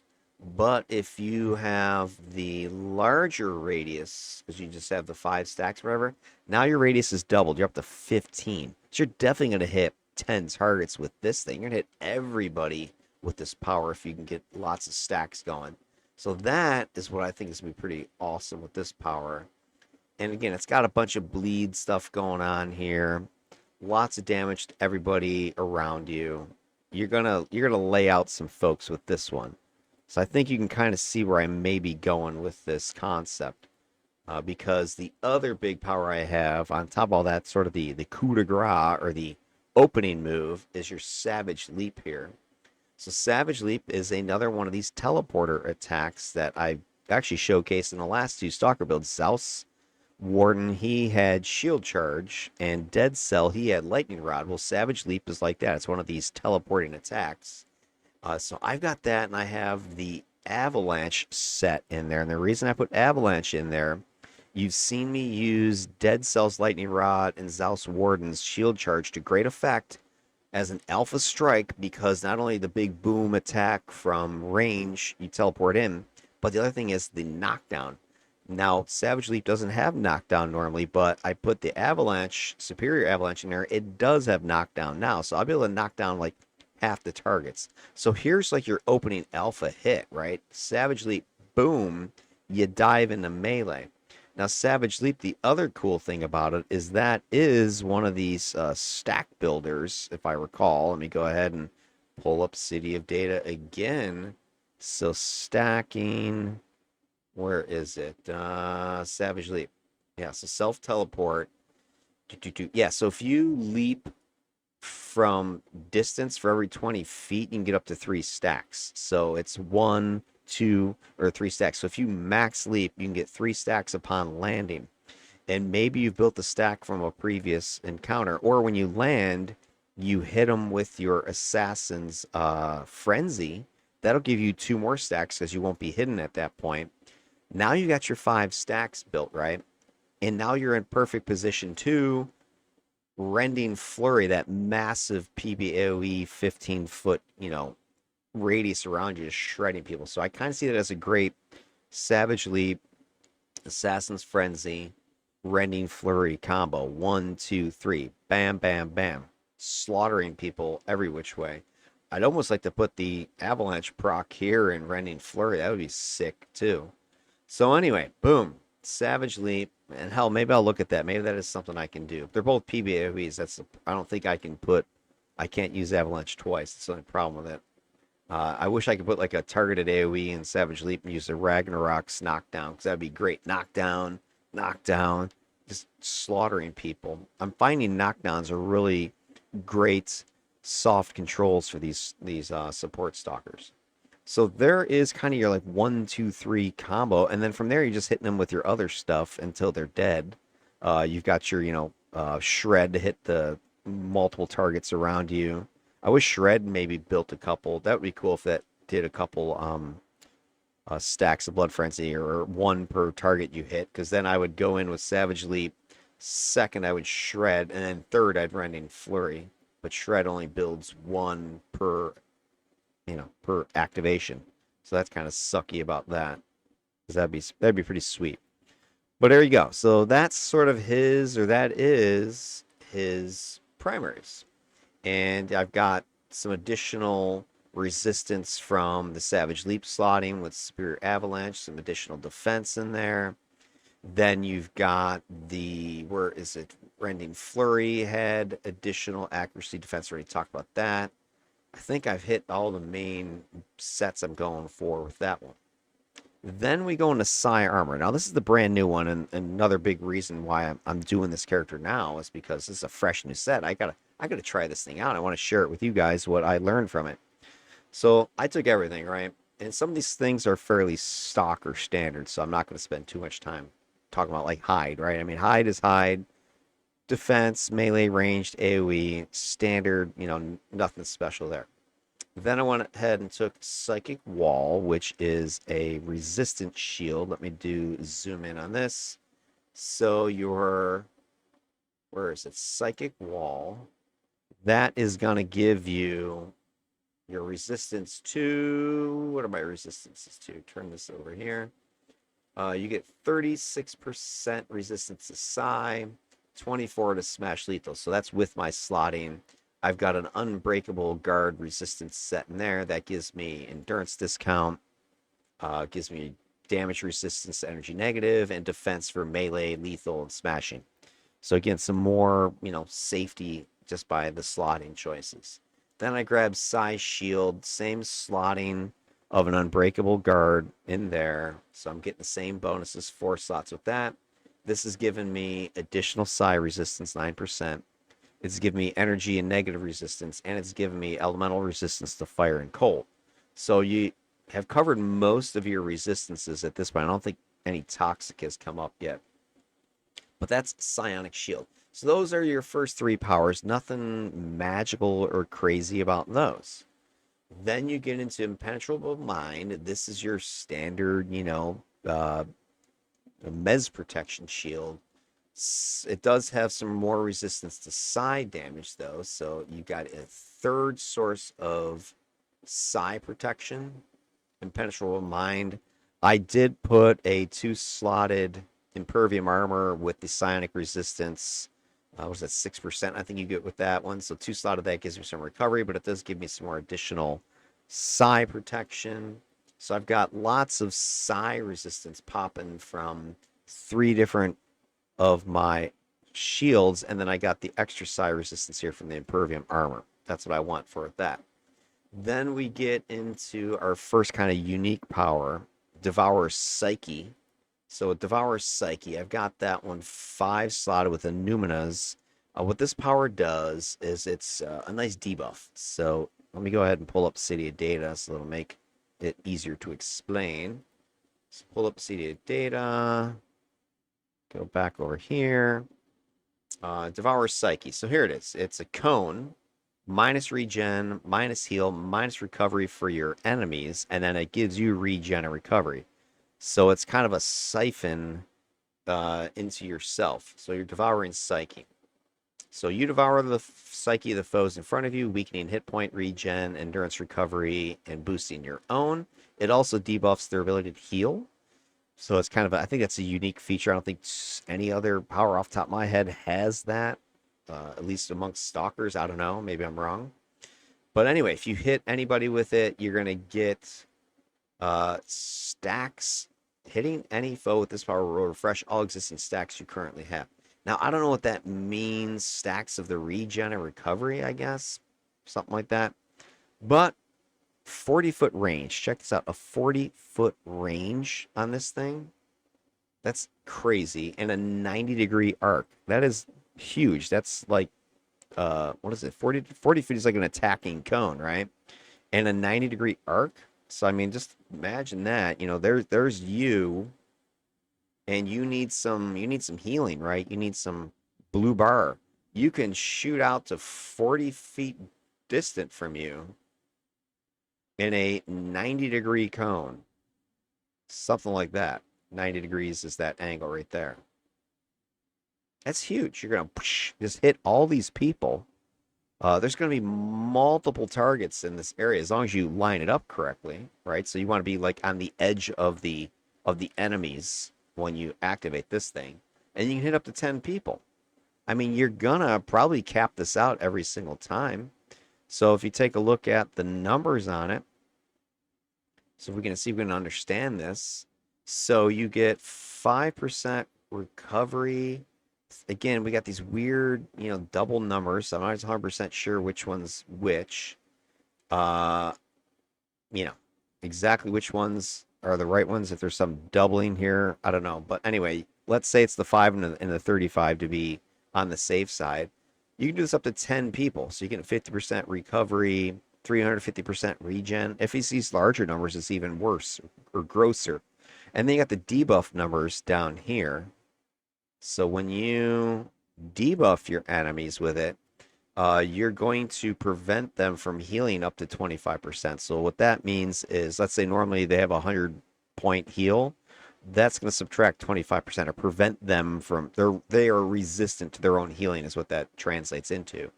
But if you have the larger radius, because you just have the 5 stacks or whatever, now your radius is doubled. You're up to 15. So you're definitely going to hit 10 targets with this thing. You're going to hit everybody with this power if you can get lots of stacks going. So that is what I think is going to be pretty awesome with this power. And again, it's got a bunch of bleed stuff going on here. Lots of damage to everybody around you. You're gonna lay out some folks with this one. So I think you can kind of see where I may be going with this concept. Because the other big power I have, on top of all that, sort of the coup de grace, or the opening move, is your Savage Leap here. So Savage Leap is another one of these teleporter attacks that I actually showcased in the last 2 Stalker builds. Zeus Warden, he had Shield Charge, and Dead Cell, he had Lightning Rod. Well, Savage Leap is like that. It's one of these teleporting attacks. So I've got that, and I have the Avalanche set in there. And the reason I put Avalanche in there, you've seen me use Dead Cell's Lightning Rod and Zeus Warden's Shield Charge to great effect as an alpha strike, because not only the big boom attack from range, you teleport in, but the other thing is the knockdown. Now, Savage Leap doesn't have knockdown normally, but I put the Avalanche, Superior Avalanche in there. It does have knockdown now, so I'll be able to knock down like half the targets. So here's like your opening alpha hit, right? Savage Leap, boom, you dive into melee. Now, Savage Leap, the other cool thing about it is that is one of these stack builders, if I recall. Let me go ahead and pull up City of Data again. So stacking, where is it? Savage Leap. Yeah, so self-teleport. Yeah, so if you leap from distance for every 20 feet, you can get up to 3 stacks. So it's 1, 2, or 3 stacks. So if you max leap, you can get 3 stacks upon landing. And maybe you've built the stack from a previous encounter, or when you land, you hit them with your assassin's frenzy. That'll give you 2 more stacks because you won't be hidden at that point. Now you got your 5 stacks built, right? And now you're in perfect position to rending flurry, that massive PBAOE 15-foot, radius around you, just shredding people. So I kind of see that as a great Savage Leap, Assassin's Frenzy, rending flurry combo. 1, 2, 3, bam, bam, bam, slaughtering people every which way. I'd almost like to put the avalanche proc here in rending flurry. That would be sick too. So anyway, boom, Savage Leap, and hell, maybe I'll look at that. Maybe that is something I can do. They're both PBAOEs. I don't think I can't use Avalanche twice. That's the only problem with it. I wish I could put like a targeted AoE in Savage Leap and use the Ragnarok's knockdown, because that'd be great. Knockdown, knockdown, just slaughtering people. I'm finding knockdowns are really great soft controls for these support stalkers. So there is kind of your like 1, 2, 3 combo, and then from there you're just hitting them with your other stuff until they're dead. You've got your shred to hit the multiple targets around you. I wish shred maybe built a couple. That would be cool if that did a couple stacks of blood frenzy, or one per target you hit, because then I would go in with Savage Leap. Second, I would shred, and then third, I'd run in flurry. But shred only builds one per activation. So that's kind of sucky about that, because that'd be pretty sweet. But there you go. So that's sort of that is his primaries. And I've got some additional resistance from the Savage Leap slotting with Superior Avalanche, some additional defense in there. Then you've got where is it? Rending Flurry had additional accuracy defense. Already talked about that. I think I've hit all the main sets I'm going for with that one. Then we go into Psi Armor. Now, this is the brand new one, and another big reason why I'm doing this character now is because this is a fresh new set. I gotta try this thing out. I want to share it with you guys, what I learned from it. So I took everything, right? And some of these things are fairly stock or standard, so I'm not going to spend too much time talking about like hide, right? I mean, hide is hide, defense, melee, ranged, AoE, standard, nothing special there. Then I went ahead and took Psychic Wall, which is a resistant shield. Let me zoom in on this. So where is it? Psychic Wall. That is going to give you your resistance to, what are my resistances to? Turn this over here. You get 36% resistance to Psi, 24 to Smash Lethal. So that's with my slotting. I've got an Unbreakable Guard resistance set in there. That gives me endurance discount, gives me damage resistance to energy negative, and defense for melee, lethal, and smashing. So again, some more, safety just by the slotting choices. Then I grab Psi Shield, same slotting of an Unbreakable Guard in there. So I'm getting the same bonuses, 4 slots with that. This has given me additional Psi resistance, 9%. It's given me energy and negative resistance, and it's given me elemental resistance to fire and cold. So you have covered most of your resistances at this point. I don't think any toxic has come up yet. But that's Psionic Shield. So those are your first 3 powers. Nothing magical or crazy about those. Then you get into Impenetrable Mind. This is your standard, Mez Protection Shield. It does have some more resistance to Psi damage, though. So you got a third source of Psi protection. Impenetrable Mind. I did put a 2-slotted Impervium Armor with the Psionic resistance. Was that 6%? I think you get with that one. So 2-slotted that gives me some recovery, but it does give me some more additional Psi protection. So I've got lots of Psi resistance popping from 3 different of my shields, and then I got the extra Psi resistance here from the Impervium Armor. That's what I want for that. Then we get into our first kind of unique power, Devour Psyche. So with Devour Psyche, I've got that one 5 slotted with Illuminas. What this power does is it's a nice debuff. So let me go ahead and pull up City of Data so it'll make it easier to explain. So pull up City of Data. Go back over here. Devour Psyche. So here it is. It's a cone, minus regen, minus heal, minus recovery for your enemies, and then it gives you regen and recovery. So it's kind of a siphon into yourself. So you're devouring psyche. So you devour the psyche of the foes in front of you, weakening hit point, regen, endurance recovery, and boosting your own. It also debuffs their ability to heal. So it's kind of, I think that's a unique feature. I don't think any other power off the top of my head has that, at least amongst stalkers. I don't know. Maybe I'm wrong. But anyway, if you hit anybody with it, you're going to get stacks. Hitting any foe with this power will refresh all existing stacks you currently have. Now, I don't know what that means. Stacks of the regen and recovery, I guess. Something like that. But 40-foot range. Check this out. A 40-foot range on this thing. That's crazy. And a 90-degree arc. That is huge. That's like, what is it? 40 feet is like an attacking cone, right? And a 90-degree arc. So, I mean, just imagine that. You know, there's you, and you need some healing, right? You need some blue bar. You can shoot out to 40 feet distant from you in a 90-degree cone. Something like that. 90 degrees is that angle right there. That's huge. You're going to just hit all these people. There's going to be multiple targets in this area as long as you line it up correctly, right? So you want to be like on the edge of the enemies when you activate this thing, and you can hit up to 10 people. I mean, you're gonna probably cap this out every single time. So if you take a look at the numbers on it, so if we can see if we can understand this. So you get 5% recovery. Again, we got these weird, double numbers. So I'm not 100% sure which one's which. Uh, exactly which ones are the right ones. If there's some doubling here, I don't know. But anyway, let's say it's the 5 and the 35 to be on the safe side. You can do this up to 10 people. So you get 50% recovery, 350% regen. If he sees larger numbers, it's even worse or grosser. And then you got the debuff numbers down here. So when you debuff your enemies with it, you're going to prevent them from healing up to 25%. So what that means is, let's say normally they have a 100-point heal. That's going to subtract 25% or prevent them from, they are resistant to their own healing is what that translates into.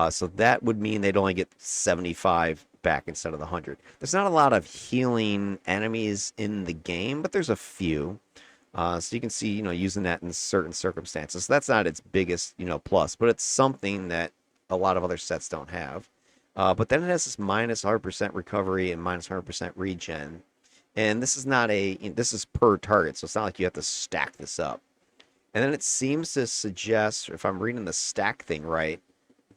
So that would mean they'd only get 75 back instead of the 100. There's not a lot of healing enemies in the game, but there's a few. So you can see, using that in certain circumstances. So that's not its biggest, plus, but it's something that a lot of other sets don't have. But then it has this minus 100% recovery and minus 100% regen. And this is this is per target, so it's not like you have to stack this up. And then it seems to suggest, if I'm reading the stack thing right,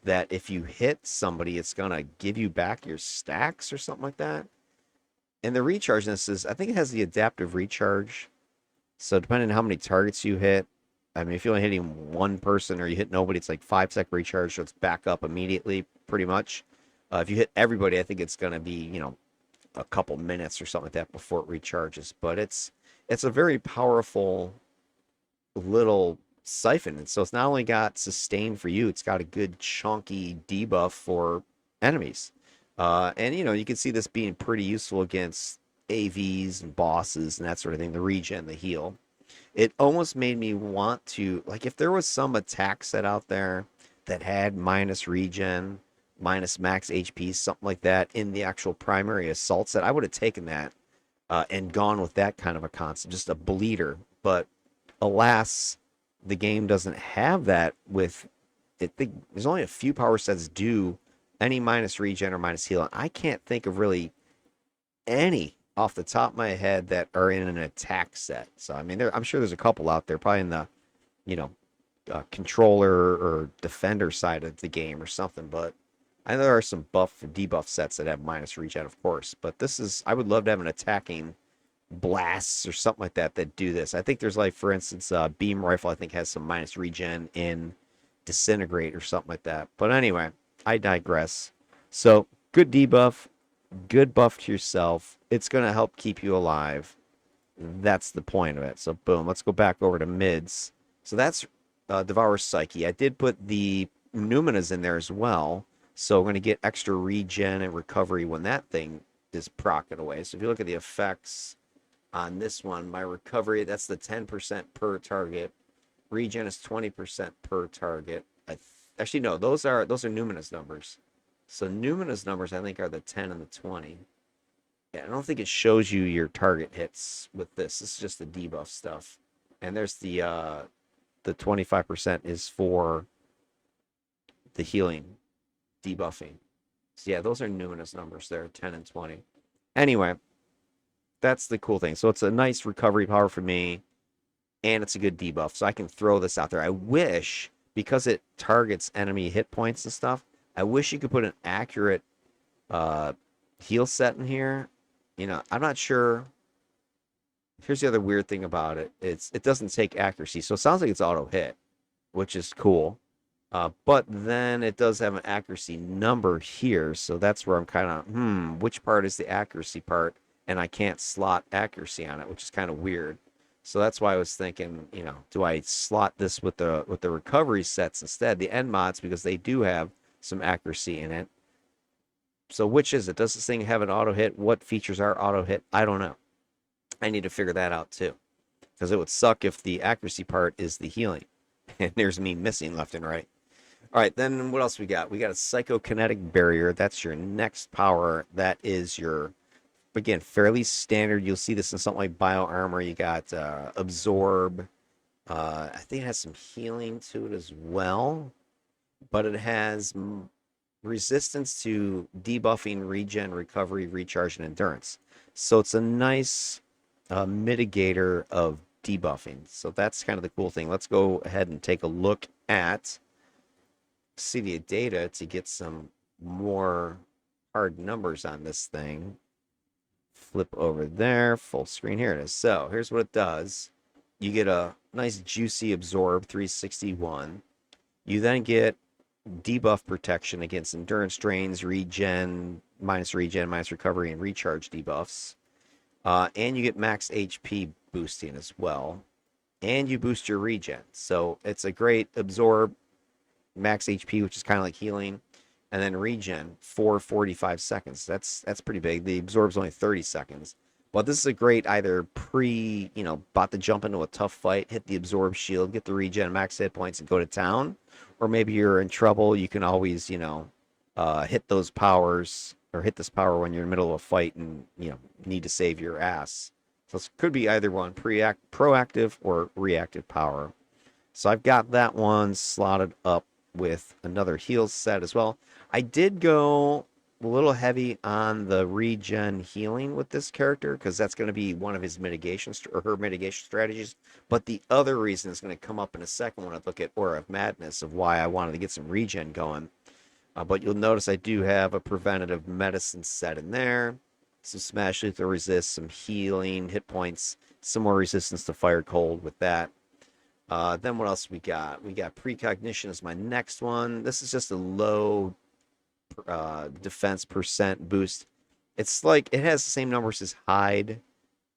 that if you hit somebody, it's going to give you back your stacks or something like that. And the recharge in this is, I think it has the adaptive recharge. So depending on how many targets you hit, I mean, if you're only hitting one person or you hit nobody, it's like 5-sec recharge, so it's back up immediately, pretty much. If you hit everybody, I think it's going to be, a couple minutes or something like that before it recharges. But it's a very powerful little siphon. And so it's not only got sustain for you, it's got a good chunky debuff for enemies. And, you can see this being pretty useful against AVs and bosses and that sort of thing, the regen, the heal. It almost made me want to, like, if there was some attack set out there that had minus regen, minus max HP, something like that in the actual primary assault set, I would have taken that and gone with that kind of a concept, just a bleeder. But alas, the game doesn't have that with it. There's only a few power sets do any minus regen or minus heal. And I can't think of really any off the top of my head that are in an attack set. So, I mean, I'm sure there's a couple out there, probably in the, controller or defender side of the game or something. But I know there are some buff and debuff sets that have minus regen, of course. But I would love to have an attacking blasts or something like that do this. I think there's, like, for instance, beam rifle, I think has some minus regen in disintegrate or something like that. But anyway, I digress. So, good debuff, good buff to yourself. It's going to help keep you alive. That's the point of it. So, boom. Let's go back over to mids. So that's Devour Psyche. I did put the Numinas in there as well. So we're going to get extra regen and recovery when that thing is proccing away. So if you look at the effects, On this one, my recovery, that's the 10% per target. Regen is 20% per target. Actually, no, those are Numina's numbers. So Numina's numbers, I think, are the 10 and the 20. Yeah, I don't think it shows you your target hits with this. This is just the debuff stuff. And there's the 25% is for the healing debuffing. So yeah, those are Numina's numbers there, 10 and 20. Anyway, that's the cool thing. So it's a nice recovery power for me, and it's a good debuff. So I can throw this out there. I wish, because it targets enemy hit points and stuff, I wish you could put an accurate uh, heal set in here. You know, I'm not sure. Here's the other weird thing about it. It doesn't take accuracy. So it sounds like it's auto hit, which is cool. But then it does have an accuracy number here. So that's where I'm kind of, which part is the accuracy part? And I can't slot accuracy on it, which is kind of weird. So that's why I was thinking, you know, do I slot this with the recovery sets instead, the end mods, because they do have some accuracy in it. So which is it? Does this thing have an auto hit? What features are auto hit? I don't know. I need to figure that out too, because it would suck if the accuracy part is the healing, and there's me missing left and right. All right, then what else we got? We got a psychokinetic barrier. That's your next power. That is your, again, fairly standard. You'll see this in something like bio armor. You got absorb. I think it has some healing to it as well, but it has resistance to debuffing, regen, recovery, recharge, and endurance. So it's a nice mitigator of debuffing. So that's kind of the cool thing. Let's go ahead and take a look at Cydia data to get some more hard numbers on this thing. Flip over there, full screen. Here it is. So here's what it does. You get a nice juicy absorb 361. You then get debuff protection against endurance drains, regen, minus recovery, and recharge debuffs. And you get max HP boosting as well. And you boost your regen. So it's a great absorb, max HP, which is kind of like healing, and then regen for 45 seconds. That's pretty big. The absorb's only 30 seconds. But this is a great either about to jump into a tough fight, hit the absorb shield, get the regen, max hit points, and go to town. Or maybe you're in trouble, you can always, hit those powers or hit this power when you're in the middle of a fight and, need to save your ass. So it could be either one, proactive or reactive power. So I've got that one slotted up with another heal set as well. I did go a little heavy on the regen healing with this character because that's going to be one of his mitigation or her mitigation strategies. But the other reason is going to come up in a second when I look at Aura of Madness of why I wanted to get some regen going. But you'll notice I do have a preventative medicine set in there, some smash lethal resist, some healing hit points, some more resistance to fire cold with that. Then what else we got? We got precognition as my next one. This is just a low defense percent boost. It's like it has the same numbers as hide.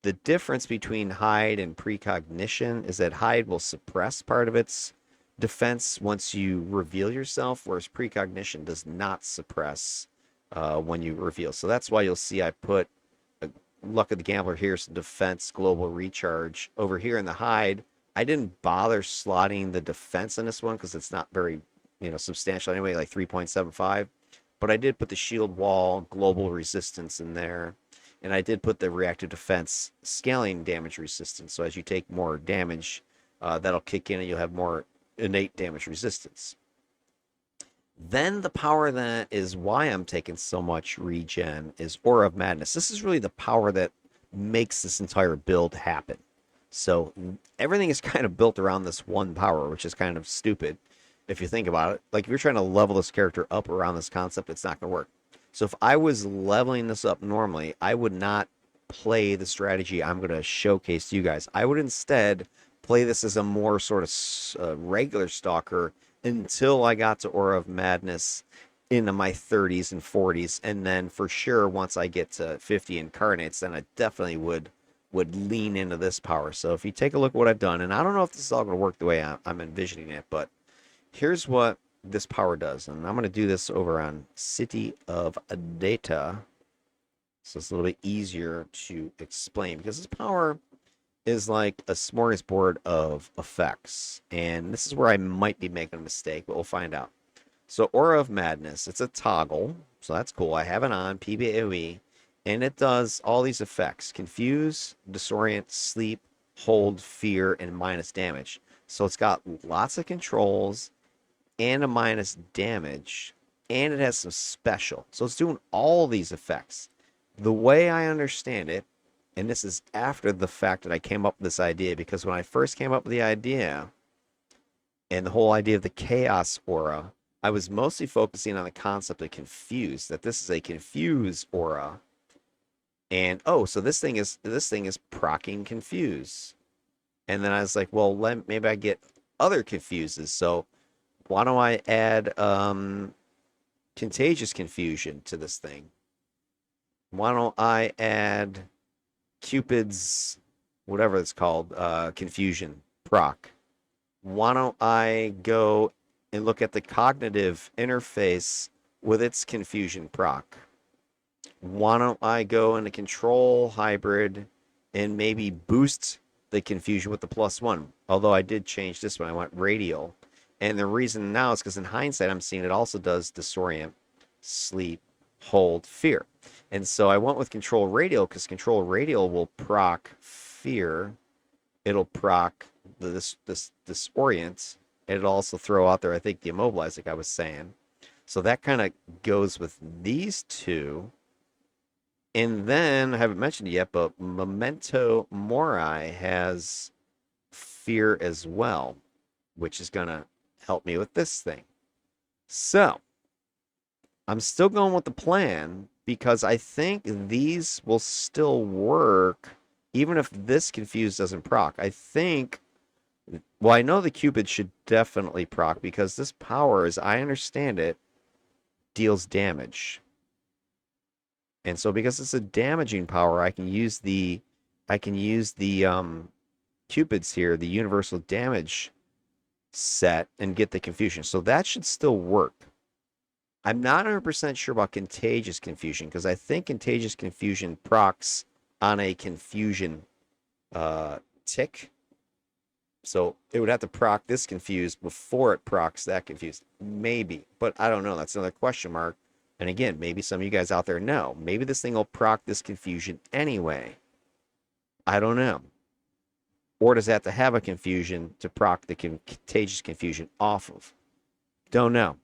The difference between hide and precognition is that hide will suppress part of its defense once you reveal yourself, whereas precognition does not suppress when you reveal. So that's why you'll see I put Luck of the Gambler here, some defense, global recharge. Over here in the hide, I didn't bother slotting the defense in this one because it's not very, substantial anyway, like 3.75. But I did put the shield wall, global resistance in there. And I did put the reactive defense scaling damage resistance. So as you take more damage, that'll kick in and you'll have more innate damage resistance. Then the power that is why I'm taking so much regen is Aura of Madness. This is really the power that makes this entire build happen. So everything is kind of built around this one power, which is kind of stupid if you think about it. Like if you're trying to level this character up around this concept, it's not going to work. So if I was leveling this up normally, I would not play the strategy I'm going to showcase to you guys. I would instead play this as a more sort of regular stalker until I got to Aura of Madness into my 30s and 40s. And then for sure, once I get to 50 Incarnates, then I definitely would lean into this power. So if you take a look at what I've done, and I don't know if this is all going to work the way I'm envisioning it, but here's what this power does. And I'm going to do this over on City of Data. So it's a little bit easier to explain because this power is like a smorgasbord of effects. And this is where I might be making a mistake, but we'll find out. So Aura of Madness, it's a toggle. So that's cool. I have it on PBAOE. And it does all these effects: confuse, disorient, sleep, hold, fear, and minus damage. So it's got lots of controls and a minus damage. And it has some special. So it's doing all these effects. The way I understand it, and this is after the fact that I came up with this idea, because when I first came up with the idea and the whole idea of the chaos aura, I was mostly focusing on the concept of confuse, that this is a confuse aura. And oh, so this thing is procking confuse. And then I was like, well, maybe I get other confuses. So why don't I add contagious confusion to this thing? Why don't I add Cupid's whatever it's called, confusion proc? Why don't I go and look at the cognitive interface with its confusion proc? Why don't I go into control hybrid and maybe boost the confusion with the +1? Although I did change this one, I went radial. And the reason now is because in hindsight, I'm seeing it also does disorient, sleep, hold, fear. And so I went with control radial because control radial will proc fear. It'll proc this disorient. And it'll also throw out there, I think, the immobilize, like I was saying. So that kind of goes with these two. And then I haven't mentioned it yet, but Memento Mori has fear as well, which is gonna help me with this thing. So I'm still going with the plan because I think these will still work even if this confuse doesn't proc. I think, well, I know the Cupid should definitely proc because this power, as I understand it, deals damage. And so because it's a damaging power, I can use the Cupids here, the universal damage set, and get the confusion. So that should still work. I'm not 100% sure about contagious confusion because I think contagious confusion procs on a confusion tick. So it would have to proc this confused before it procs that confused. Maybe, but I don't know. That's another question mark. And again, maybe some of you guys out there know. Maybe this thing will proc this confusion anyway. I don't know. Or does it have to have a confusion to proc the contagious confusion off of? Don't know.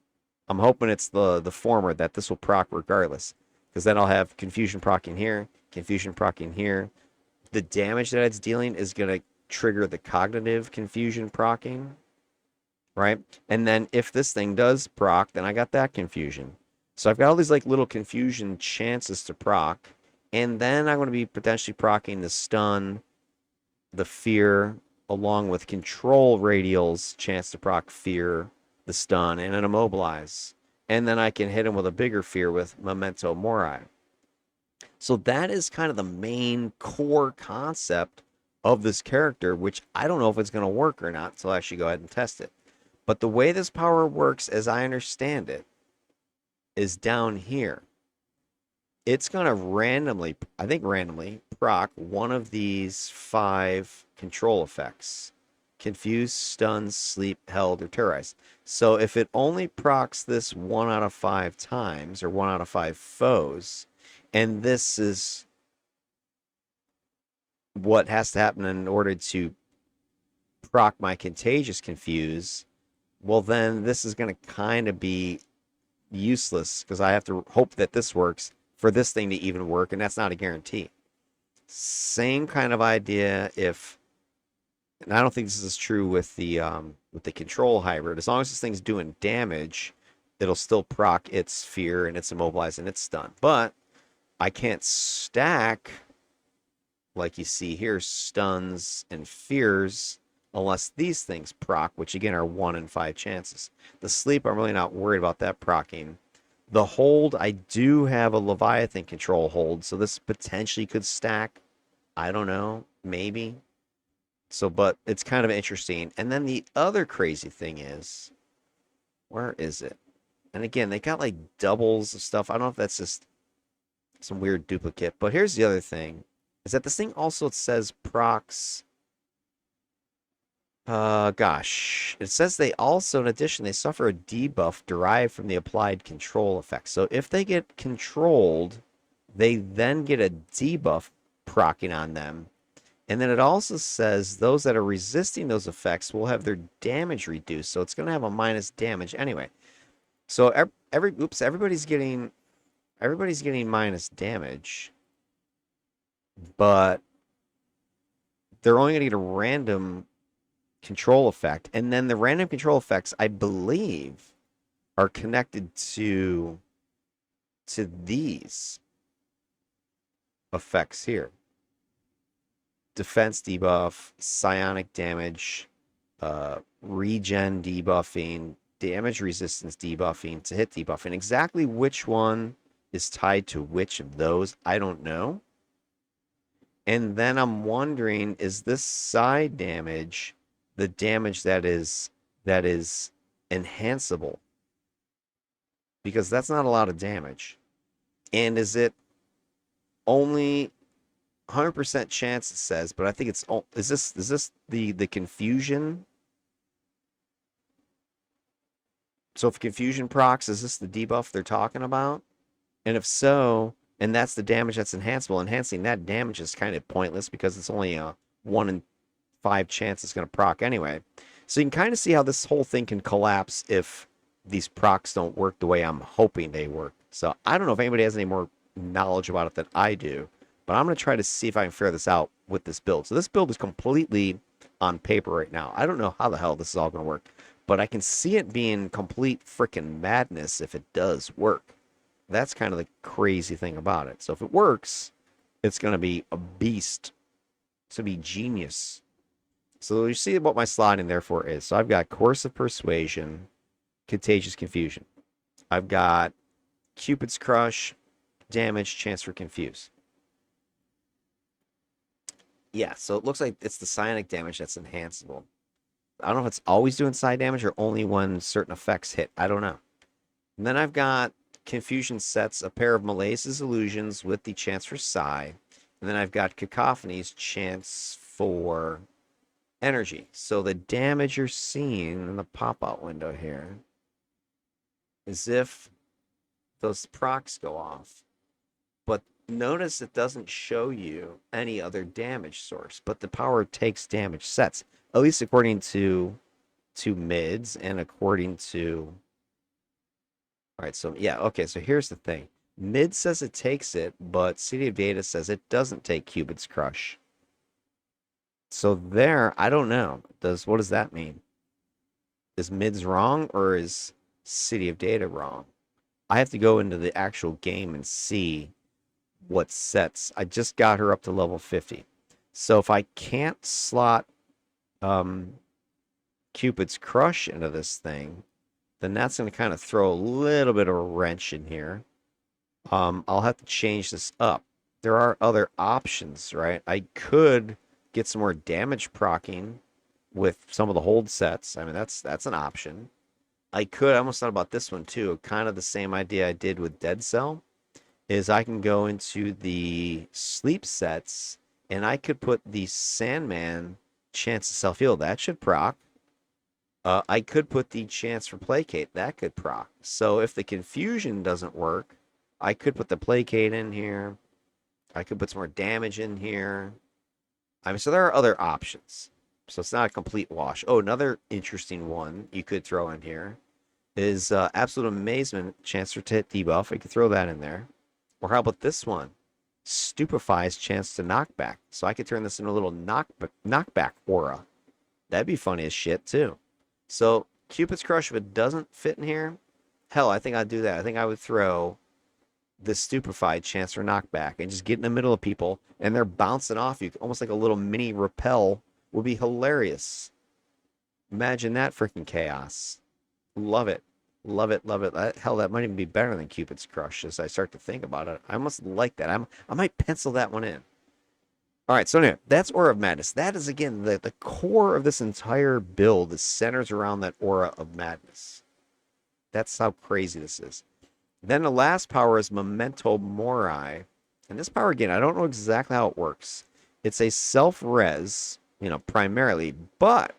I'm hoping it's the former, that this will proc regardless. Because then I'll have confusion procking here, confusion procking here. The damage that it's dealing is going to trigger the cognitive confusion procking, right? And then if this thing does proc, then I got that confusion. So I've got all these like little confusion chances to proc. And then I'm going to be potentially procking the stun, the fear, along with control radial's chance to proc fear, the stun, and an immobilize. And then I can hit him with a bigger fear with Memento Mori. So that is kind of the main core concept of this character, which I don't know if it's going to work or not, so I'll actually go ahead and test it. But the way this power works, as I understand it, is down here. It's going to randomly, I think randomly, proc one of these 5 control effects: confuse, stun, sleep, held, or terrorize. So if it only procs this 1 out of 5 times, or 1 out of 5 foes, and this is what has to happen in order to proc my contagious confuse, well, then this is going to kind of be useless because I have to hope that this works for this thing to even work, and that's not a guarantee. Same kind of idea if, and I don't think this is true with the control hybrid. As long as this thing's doing damage, it'll still proc its fear and its immobilize and its stun. But I can't stack, like you see here, stuns and fears unless these things proc, which again are 1 in 5 chances. The sleep, I'm really not worried about that procking. The hold, I do have a Leviathan control hold, so this potentially could stack. I don't know, maybe. So, but it's kind of interesting. And then the other crazy thing is, where is it? And again, they got like doubles of stuff. I don't know if that's just some weird duplicate. But here's the other thing, is that this thing also says procs. Gosh, it says they also, in addition, they suffer a debuff derived from the applied control effect. So if they get controlled, they then get a debuff procking on them. And then it also says those that are resisting those effects will have their damage reduced. So it's going to have a minus damage anyway. So everybody's getting minus damage, but they're only going to get a random control effect, and then the random control effects, I believe, are connected to these effects here: defense debuff, psionic damage, regen debuffing, damage resistance debuffing, to hit debuffing. Exactly which one is tied to which of those, I don't know. And then I'm wondering, is this side damage the damage that is enhanceable? Because that's not a lot of damage. And is it only 100% chance, it says, but I think it's, is this the confusion? So if confusion procs, is this the debuff they're talking about? And if so, and that's the damage that's enhanceable, enhancing that damage is kind of pointless because it's only a 1 in 5 chance it's going to proc anyway. So you can kind of see how this whole thing can collapse if these procs don't work the way I'm hoping they work. So I don't know if anybody has any more knowledge about it than I do, but I'm going to try to see if I can figure this out with this build. So this build is completely on paper right now. I don't know how the hell this is all going to work, but I can see it being complete freaking madness if it does work. That's kind of the crazy thing about it. So if it works, it's going to be a beast. It's going to be genius. So you see what my slot in there for is. So I've got Coercive Persuasion, Contagious Confusion. I've got Cupid's Crush, Damage, Chance for Confuse. Yeah, so it looks like it's the psionic damage that's enhanceable. I don't know if it's always doing side damage or only when certain effects hit. I don't know. And then I've got Confusion Sets, a pair of Malace's Illusions with the chance for psi. And then I've got Cacophony's chance for energy. So the damage you're seeing in the pop-out window here is if those procs go off. But notice it doesn't show you any other damage source, but the power takes damage sets, at least according to mids and according to... All right, so yeah, okay, so here's the thing. Mid says it takes it, but City of Data says it doesn't take Cupid's Crush. So there, I don't know. What does that mean? Is mids wrong or is City of Data wrong? I have to go into the actual game and see what sets. I just got her up to level 50. So if I can't slot Cupid's Crush into this thing, then that's going to kind of throw a little bit of a wrench in here. I'll have to change this up. There are other options, right? I could get some more damage procking with some of the hold sets. I mean, that's an option. I almost thought about this one too. Kind of the same idea I did with Dead Cell, is I can go into the sleep sets and I could put the Sandman chance to self-heal. That should proc. I could put the chance for placate. That could proc. So if the confusion doesn't work, I could put the placate in here. I could put some more damage in here. I mean, so there are other options. So it's not a complete wash. Oh, another interesting one you could throw in here is Absolute Amazement, chance for hit debuff. I could throw that in there. Or how about this one? Stupefies, chance to knockback. So I could turn this into a little knockback aura. That'd be funny as shit, too. So Cupid's Crush, if it doesn't fit in here, hell, I think I'd do that. I think I would throw the stupefied chance for knockback and just get in the middle of people and they're bouncing off you, almost like a little mini repel. Would be hilarious. Imagine that freaking chaos. Love it. Love it. Love it. Hell, that might even be better than Cupid's Crush as I start to think about it. I almost like that. I might pencil that one in. All right, so anyway, that's Aura of Madness. That is, again, the core of this entire build. Is centers around that Aura of Madness. That's how crazy this is. Then the last power is Memento Mori. And this power, again, I don't know exactly how it works. It's a self-res, primarily, but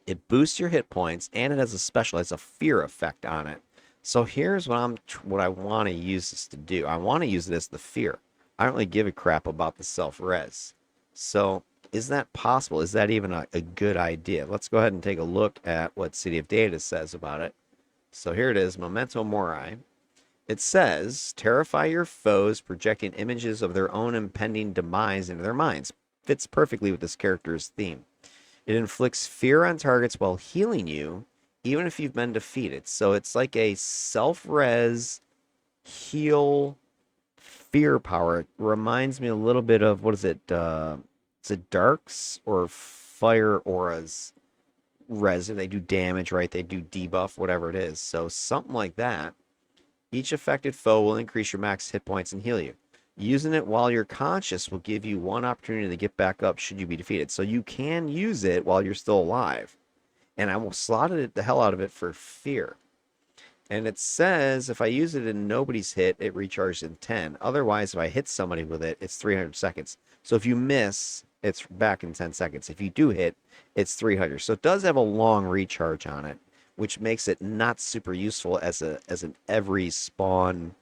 it boosts your hit points and it has a special, it's a fear effect on it. So here's what I want to use this to do. I want to use it as the fear. I don't really give a crap about the self-res. So is that possible? Is that even a good idea? Let's go ahead and take a look at what City of Data says about it. So here it is, Memento Mori. It says, terrify your foes, projecting images of their own impending demise into their minds. Fits perfectly with this character's theme. It inflicts fear on targets while healing you, even if you've been defeated. So it's like a self-res heal fear power. It reminds me a little bit of, what is it? Is it Darks or Fire Auras res? They do damage, right? They do debuff, whatever it is. So something like that. Each affected foe will increase your max hit points and heal you. Using it while you're conscious will give you one opportunity to get back up should you be defeated. So you can use it while you're still alive. And I will slot it the hell out of it for fear. And it says if I use it and nobody's hit, it recharges in 10. Otherwise, if I hit somebody with it, it's 300 seconds. So if you miss, it's back in 10 seconds. If you do hit, it's 300. So it does have a long recharge on it, which makes it not super useful as an every spawn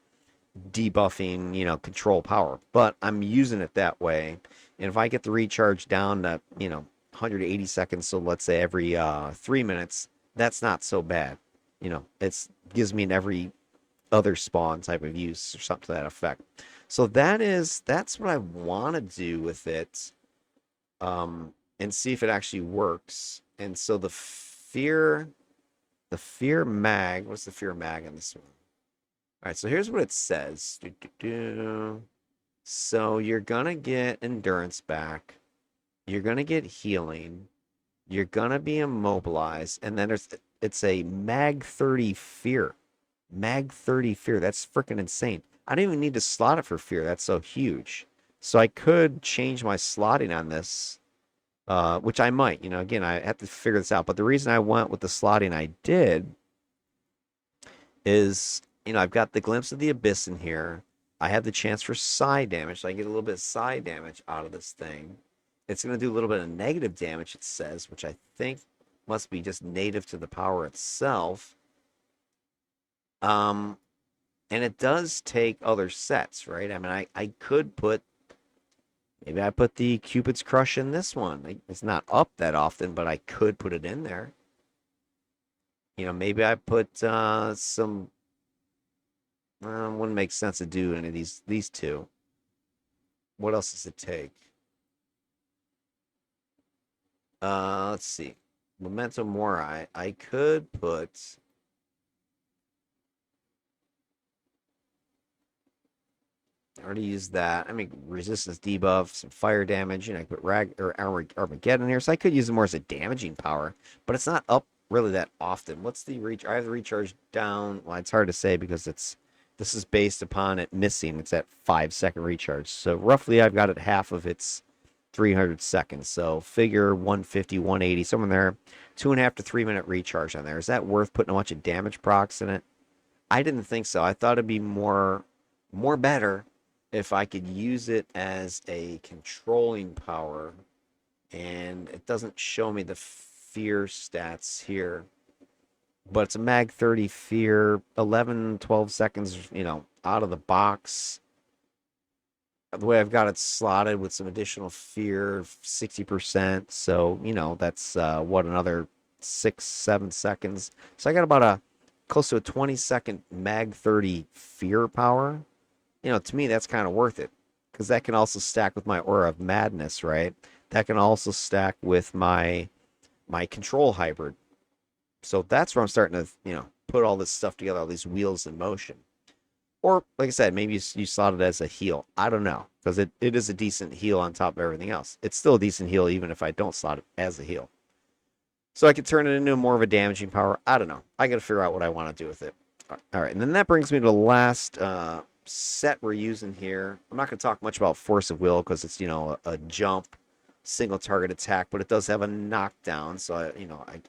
debuffing, control power. But I'm using it that way. And if I get the recharge down to, 180 seconds, so let's say every 3 minutes, that's not so bad. It gives me an every other spawn type of use or something to that effect. So that's what I want to do with it, and see if it actually works. And so the fear mag, what's the fear mag on this one? All right, so here's what it says. So you're gonna get endurance back. You're gonna get healing. You're gonna be immobilized, and then it's a mag 30 fear. Mag 30 fear. That's freaking insane. I don't even need to slot it for fear. That's so huge. So I could change my slotting on this, which I might. Again, I have to figure this out. But the reason I went with the slotting I did is, I've got the glimpse of the abyss in here. I have the chance for psi damage, so I get a little bit of psi damage out of this thing. It's going to do a little bit of negative damage, it says, which I think must be just native to the power itself. And it does take other sets, right? I mean, I could maybe I put the Cupid's Crush in this one. It's not up that often, but I could put it in there. Maybe I put some. Wouldn't make sense to do any of these two. What else does it take? Let's see. Memento Mori. I could put. I already used that. I mean, resistance debuff, some fire damage, and I put Armageddon here, so I could use it more as a damaging power, but it's not up really that often. What's the reach? I have the recharge down. Well, it's hard to say because this is based upon it missing. It's at 5-second recharge, so roughly I've got it half of its 300 seconds. So figure 150, 180, somewhere in there. 2.5 to 3 minute recharge on there. Is that worth putting a bunch of damage procs in it? I didn't think so. I thought it'd be more better if I could use it as a controlling power. And it doesn't show me the fear stats here, but it's a mag 30 fear, 11 12 seconds, out of the box. The way I've got it slotted with some additional fear, 60%. So, that's another 6-7 seconds. So I got about a close to a 20-second mag 30 fear power. To me, that's kind of worth it because that can also stack with my Aura of Madness, right? That can also stack with my control hybrid. So that's where I'm starting to, put all this stuff together, all these wheels in motion. Or, like I said, maybe you slot it as a heal. I don't know, because it is a decent heal on top of everything else. It's still a decent heal even if I don't slot it as a heal. So I could turn it into more of a damaging power. I don't know. I got to figure out what I want to do with it. All right, and then that brings me to the last set we're using here. I'm not going to talk much about Force of Will because it's, a jump, single target attack, but it does have a knockdown. So,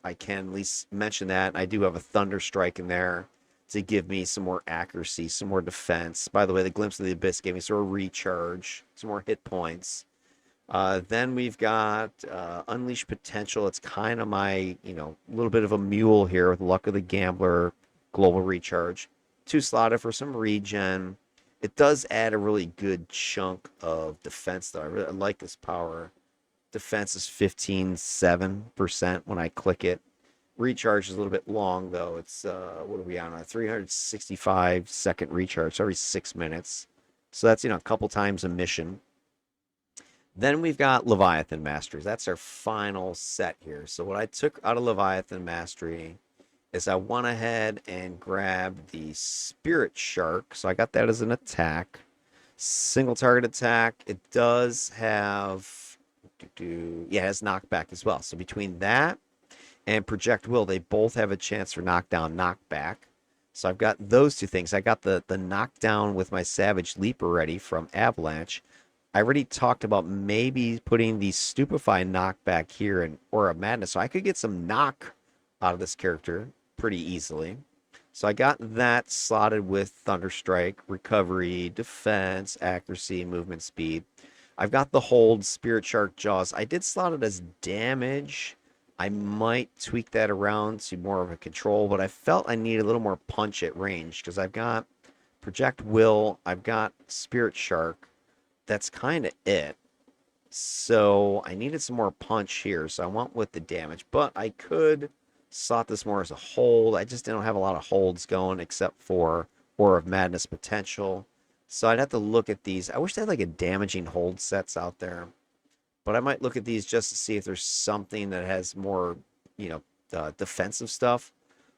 I can at least mention that. I do have a Thunder Strike in there to give me some more accuracy, some more defense. By the way, the Glimpse of the Abyss gave me sort of recharge, some more hit points. Then we've got Unleash Potential. It's kind of my, little bit of a mule here with Luck of the Gambler, Global Recharge. 2 slotted for some regen. It does add a really good chunk of defense, though. I like this power. Defense is 15.7% when I click it. Recharge is a little bit long, though. It's, what are we on? A 365-second recharge, so every 6 minutes. So that's, a couple times a mission. Then we've got Leviathan Masteries. That's our final set here. So what I took out of Leviathan Mastery is I went ahead and grabbed the Spirit Shark. So I got that as an attack. Single target attack. It does have, it has knockback as well. So between that and Project Will, they both have a chance for knockdown, knockback. So I've got those 2 things. I got the knockdown with my Savage Leap already from Avalanche. I already talked about maybe putting the Stupefy knockback here in Aura of Madness, so I could get some knock out of this character pretty easily. So I got that slotted with Thunderstrike, Recovery, Defense, Accuracy, Movement Speed. I've got the Hold, Spirit Shark, Jaws. I did slot it as damage. I might tweak that around to more of a control, but I felt I need a little more punch at range because I've got Project Will, I've got Spirit Shark. That's kind of it. So I needed some more punch here, so I went with the damage, but I could slot this more as a hold. I just didn't have a lot of holds going except for Aura of Madness potential. So I'd have to look at these. I wish they had like a damaging hold sets out there, but I might look at these just to see if there's something that has more, defensive stuff.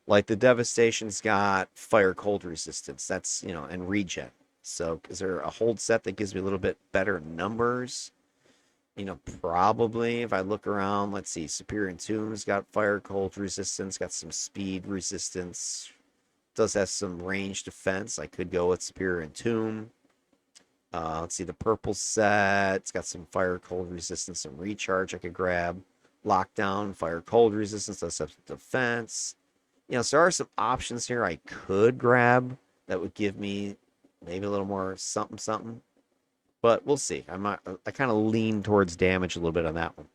Like the Devastation's got fire cold resistance. That's, and regen. So is there a hold set that gives me a little bit better numbers? Probably if I look around, let's see. Superior Entomb's got fire cold resistance, got some speed resistance, does have some range defense. I could go with Superior Entomb. Let's see, the purple set, it's got some fire cold resistance and recharge I could grab. Lockdown, fire cold resistance, does have some defense. So there are some options here I could grab that would give me maybe a little more something something, but we'll see. I kind of lean towards damage a little bit on that one.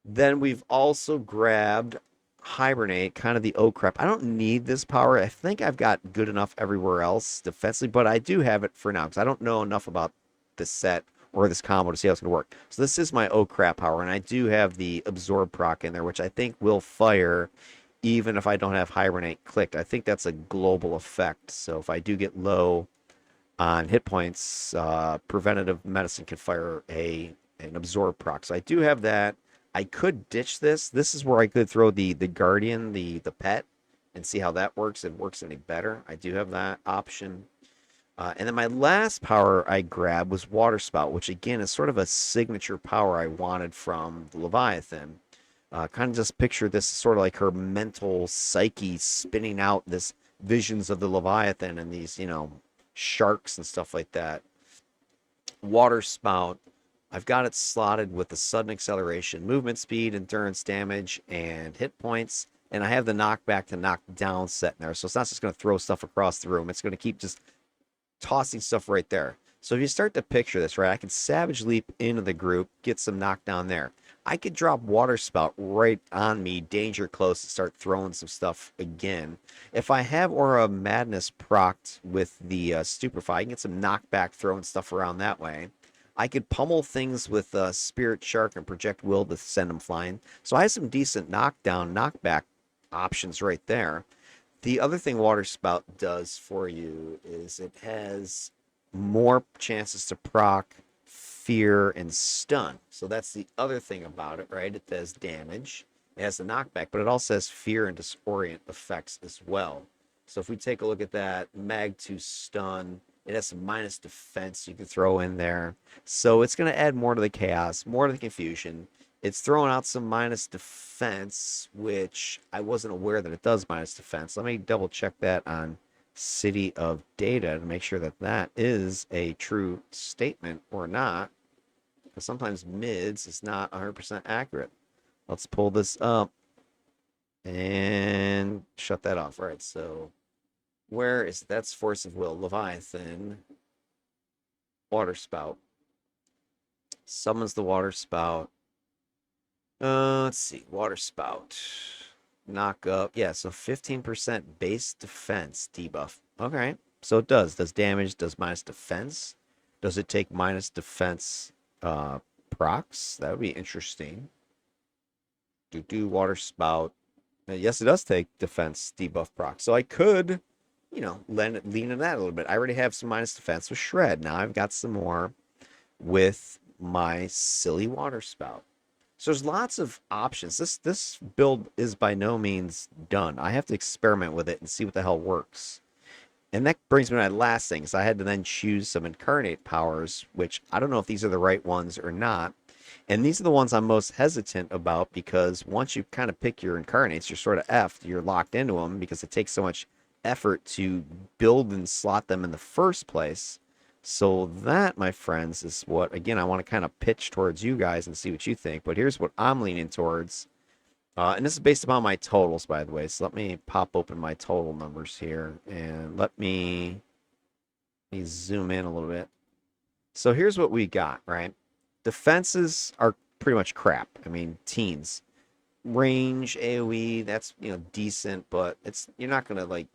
Then we've also grabbed Hibernate, kind of the oh crap. I don't need this power. I think I've got good enough everywhere else defensively, but I do have it for now because I don't know enough about this set or this combo to see how it's going to work. So this is my oh crap power, and I do have the Absorb proc in there, which I think will fire even if I don't have Hibernate clicked. I think that's a global effect. So if I do get low on hit points, preventative medicine can fire an Absorb proc. So I do have that. I could ditch this. This is where I could throw the Guardian, the pet, and see how that works. If it works any better. I do have that option. And then my last power I grabbed was Water Spout, which again is sort of a signature power I wanted from the Leviathan. Kind of just picture this sort of like her mental psyche spinning out this visions of the Leviathan and these, sharks and stuff like that. Water Spout, I've got it slotted with the sudden acceleration, movement speed, endurance damage, and hit points. And I have the knockback to knock down set in there. So it's not just going to throw stuff across the room. It's going to keep just tossing stuff right there. So if you start to picture this, right, I can Savage Leap into the group, get some knockdown there. I could drop Water Spout right on me, danger close, and start throwing some stuff again. If I have Aura of Madness procced with the Stupefy, I can get some knockback throwing stuff around that way. I could pummel things with Spirit Shark and Project Will to send them flying. So I have some decent knockdown, knockback options right there. The other thing Water Spout does for you is it has more chances to proc fear and stun. So that's the other thing about it, right? It does damage. It has the knockback, but it also has fear and disorient effects as well. So if we take a look at that, mag to stun, it has some minus defense you can throw in there. So it's going to add more to the chaos, more to the confusion. It's throwing out some minus defense, which I wasn't aware that it does minus defense. Let me double check that on City of Data to make sure that that is a true statement or not, because sometimes mids is not 100% accurate. Let's pull this up and shut that off. All right, so Where is that's force of will? Leviathan, water spout. Summons the water spout. Let's see, water spout. Knock up. Yeah, so 15% base defense debuff. Okay. So it does. Does damage, does minus defense. Does it take minus defense procs? That would be interesting. Do water spout. Yes, it does take defense debuff proc. So I could, lean into that a little bit. I already have some minus defense with shred. Now I've got some more with my silly water spout. So there's lots of options. This build is by no means done. I have to experiment with it and see what the hell works. And that brings me to my last thing. So I had to then choose some incarnate powers, which I don't know if these are the right ones or not. And these are the ones I'm most hesitant about because once you kind of pick your incarnates, you're sort of effed. You're locked into them because it takes so much effort to build and slot them in the first place. So that, my friends, is what, again, I want to kind of pitch towards you guys and see what you think. But here's what I'm leaning towards. And this is based upon my totals, by the way. So let me pop open my total numbers here. And let me zoom in a little bit. So here's what we got, right? Defenses are pretty much crap. I mean, teens. Range, AoE, that's, decent, but you're not going to, like,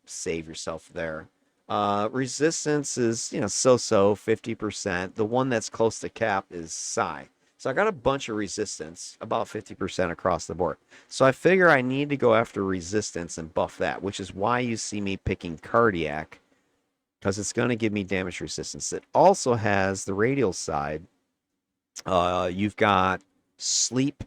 save yourself there. Resistance is, so-so, 50%. The one that's close to cap is Psi. So I got a bunch of resistance, about 50% across the board. So I figure I need to go after resistance and buff that, which is why you see me picking Cardiac, because it's going to give me damage resistance. It also has the radial side. You've got Sleep,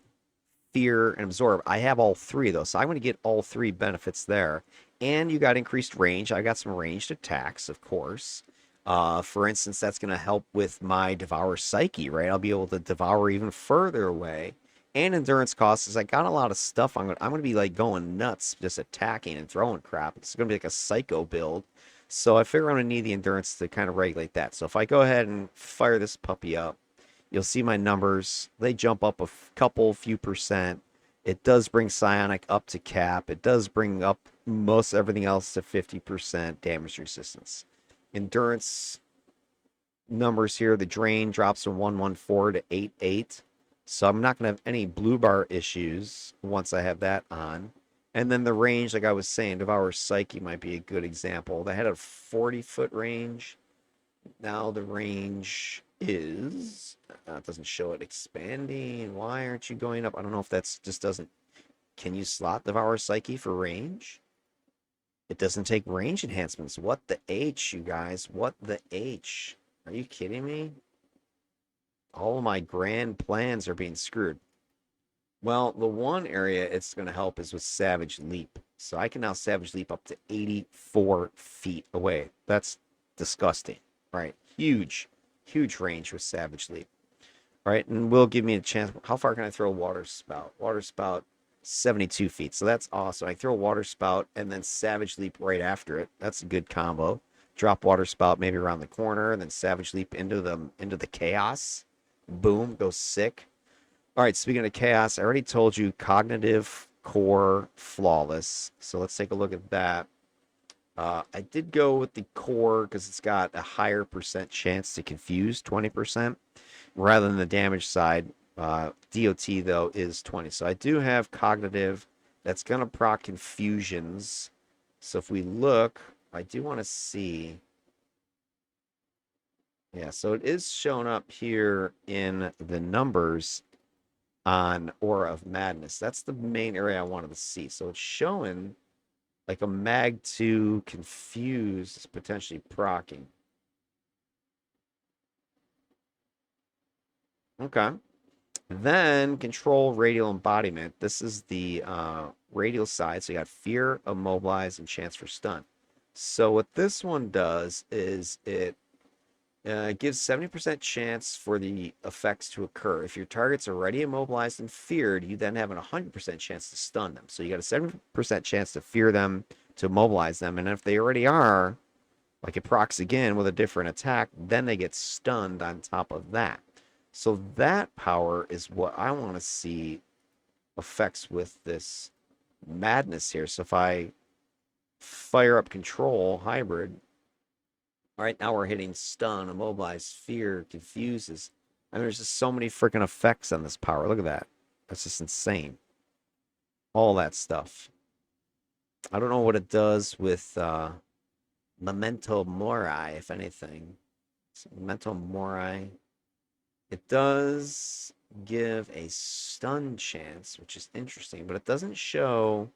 Fear, and Absorb. I have all three of those, so I'm going to get all three benefits there. And you got increased range. I got some ranged attacks, of course. For instance, that's going to help with my Devour Psyche, right? I'll be able to devour even further away. And endurance costs is I got a lot of stuff. I'm going to be like going nuts, just attacking and throwing crap. It's going to be like a psycho build. So I figure I'm going to need the endurance to kind of regulate that. So if I go ahead and fire this puppy up, you'll see my numbers. They jump up a few percent. It does bring Psionic up to cap. It does bring up most everything else to 50% damage resistance. Endurance numbers here, the drain drops from 114 to 88. So I'm not going to have any blue bar issues once I have that on. And then the range, like I was saying, Devour Psyche might be a good example. They had a 40-foot range. Now the range is, it doesn't show it expanding. Why aren't you going up? I don't know if that's just doesn't, can you slot Devour Psyche for range? It doesn't take range enhancements. What the H, you guys? What the H? Are you kidding me? All of my grand plans are being screwed. Well, the one area it's going to help is with Savage Leap. So I can now Savage Leap up to 84 feet away. That's disgusting, right? Huge, huge range with Savage Leap, right? And will give me a chance. How far can I throw a Water Spout? Water Spout, 72 feet. So that's awesome. I throw a Water Spout and then Savage Leap right after it. That's a good combo. Drop Water Spout maybe around the corner, and then Savage Leap into the chaos. Boom, go sick. All right, speaking of chaos, I already told you cognitive, core, flawless. So let's take a look at that. I did go with the core because it's got a higher percent chance to confuse, 20%, rather than the damage side. DOT, though, is 20. So I do have cognitive. That's going to proc confusions. So if we look, I do want to see. Yeah, so it is showing up here in the numbers on Aura of Madness. That's the main area I wanted to see. So it's showing like a mag 2 confuse is potentially procking. Okay. Then control radial embodiment. This is the radial side. So you got fear, immobilize, and chance for stun. So what this one does is it gives 70% chance for the effects to occur. If your target's already immobilized and feared, you then have a 100% chance to stun them. So you got a 70% chance to fear them, to immobilize them. And if they already are, like it procs again with a different attack, then they get stunned on top of that. So that power is what I want to see effects with this madness here. So if I fire up control, hybrid. All right, now we're hitting stun, immobilize, fear, confuses. I mean, there's just so many freaking effects on this power. Look at that. That's just insane. All that stuff. I don't know what it does with Memento Mori, if anything. So Memento Mori. It does give a stun chance, which is interesting, but it doesn't show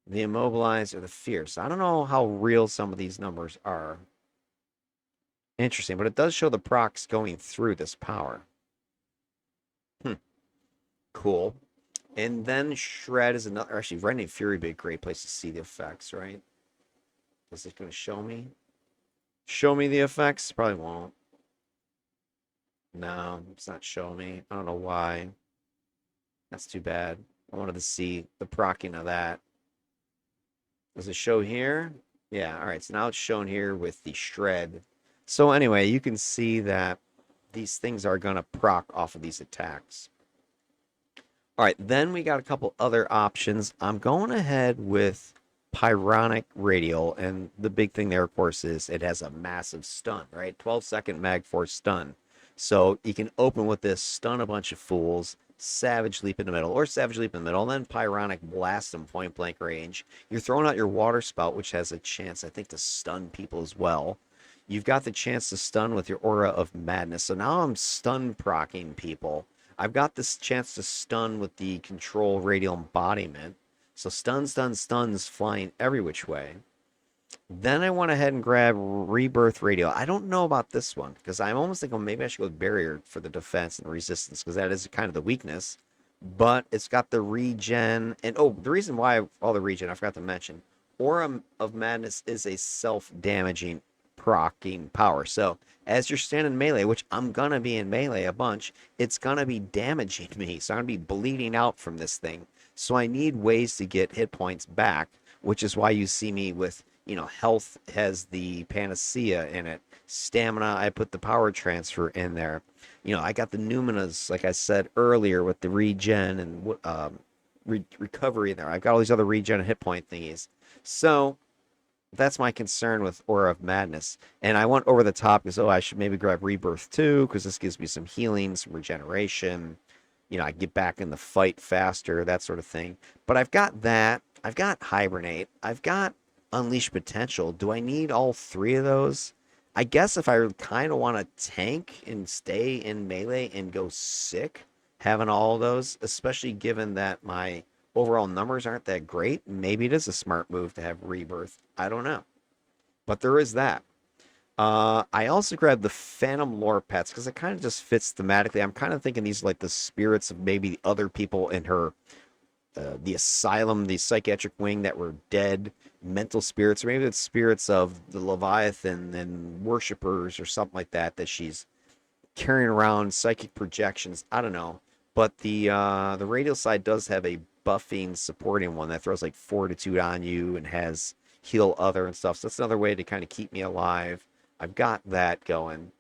the immobilize or the fear. So I don't know how real some of these numbers are. Interesting, but it does show the procs going through this power. Hmm, cool. And then Shred is another. Actually, Rending Fury would be a great place to see the effects, right? Is it going to show me? Show me the effects? Probably won't. No, it's not showing me. I don't know why. That's too bad. I wanted to see the procking of that. Does it show here? Yeah, all right. So now it's shown here with the Shred. So anyway, you can see that these things are going to proc off of these attacks. All right, then we got a couple other options. I'm going ahead with Pyronic Radial, and the big thing there, of course, is it has a massive stun, right? 12-second mag force stun. So you can open with this, stun a bunch of fools, Savage Leap in the middle, or Savage Leap in the middle, and then Pyronic blast them point blank range. You're throwing out your Water Spout, which has a chance, I think, to stun people as well. You've got the chance to stun with your Aura of Madness. So now I'm stun procking people. I've got this chance to stun with the control radial embodiment. So stun, stun, stuns flying every which way. Then I went ahead and grabbed Rebirth Radial. I don't know about this one because I'm almost thinking maybe I should go with Barrier for the defense and resistance because that is kind of the weakness. But it's got the regen. And oh, the reason why all the regen, I forgot to mention. Aura of Madness is a self-damaging proccing power. So as you're standing melee, which I'm going to be in melee a bunch, it's going to be damaging me. So I'm going to be bleeding out from this thing. So I need ways to get hit points back, which is why you see me with, health has the panacea in it. Stamina, I put the power transfer in there. I got the Numinas, like I said earlier, with the regen and recovery in there. I've got all these other regen and hit point thingies. So that's my concern with Aura of Madness. And I went over the top because, I should maybe grab Rebirth too, because this gives me some healing, some regeneration. I get back in the fight faster, that sort of thing. But I've got that. I've got Hibernate. I've got Unleash Potential. Do I need all three of those? I guess if I kind of want to tank and stay in melee and go sick, having all of those, especially given that my overall numbers aren't that great, maybe it is a smart move to have Rebirth. I don't know. But there is that. I also grabbed the Phantom Lore Pets because it kind of just fits thematically. I'm kind of thinking these are like the spirits of maybe other people in her, the asylum, the psychiatric wing that were dead, mental spirits, or maybe it's spirits of the Leviathan and worshippers or something like that she's carrying around, psychic projections. I don't know. But the radial side does have a buffing supporting one that throws like fortitude on you and has heal other and stuff. So that's another way to kind of keep me alive. I've got that going.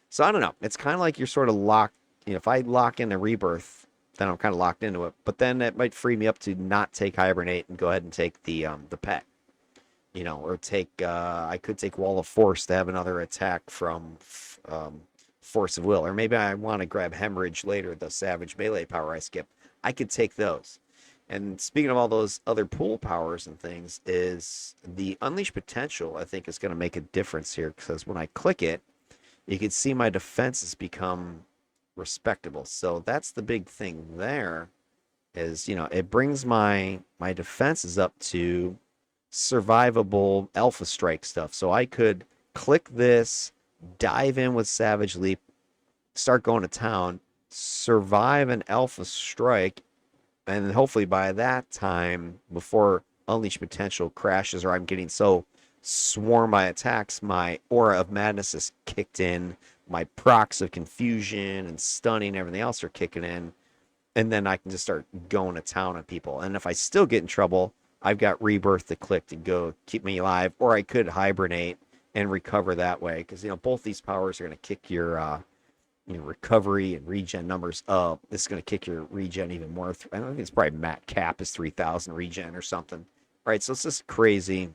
So I don't know. It's kind of like you're sort of locked. If I lock in a rebirth, then I'm kind of locked into it. But then it might free me up to not take hibernate and go ahead and take the pet. Or take I could take Wall of Force to have another attack from Force of Will. Or maybe I want to grab Hemorrhage later, the Savage Melee power I skip. I could take those. And speaking of all those other pool powers and things, is the Unleash Potential, I think, is going to make a difference here. Because when I click it, you can see my defenses become respectable. So that's the big thing there is, it brings my defenses up to survivable alpha strike stuff. So I could click this, dive in with Savage Leap, start going to town, survive an alpha strike, and hopefully by that time, before Unleash Potential crashes or I'm getting so swarmed by attacks, my Aura of Madness is kicked in, my procs of confusion and stunning and everything else are kicking in, and then I can just start going to town on people. And if I still get in trouble, I've got Rebirth to click to go keep me alive, or I could hibernate and recover that way, because both these powers are going to kick your recovery and regen numbers up. This is going to kick your regen even more. I don't think it's probably Matt Cap is 3,000 regen or something. All right, so it's just crazy.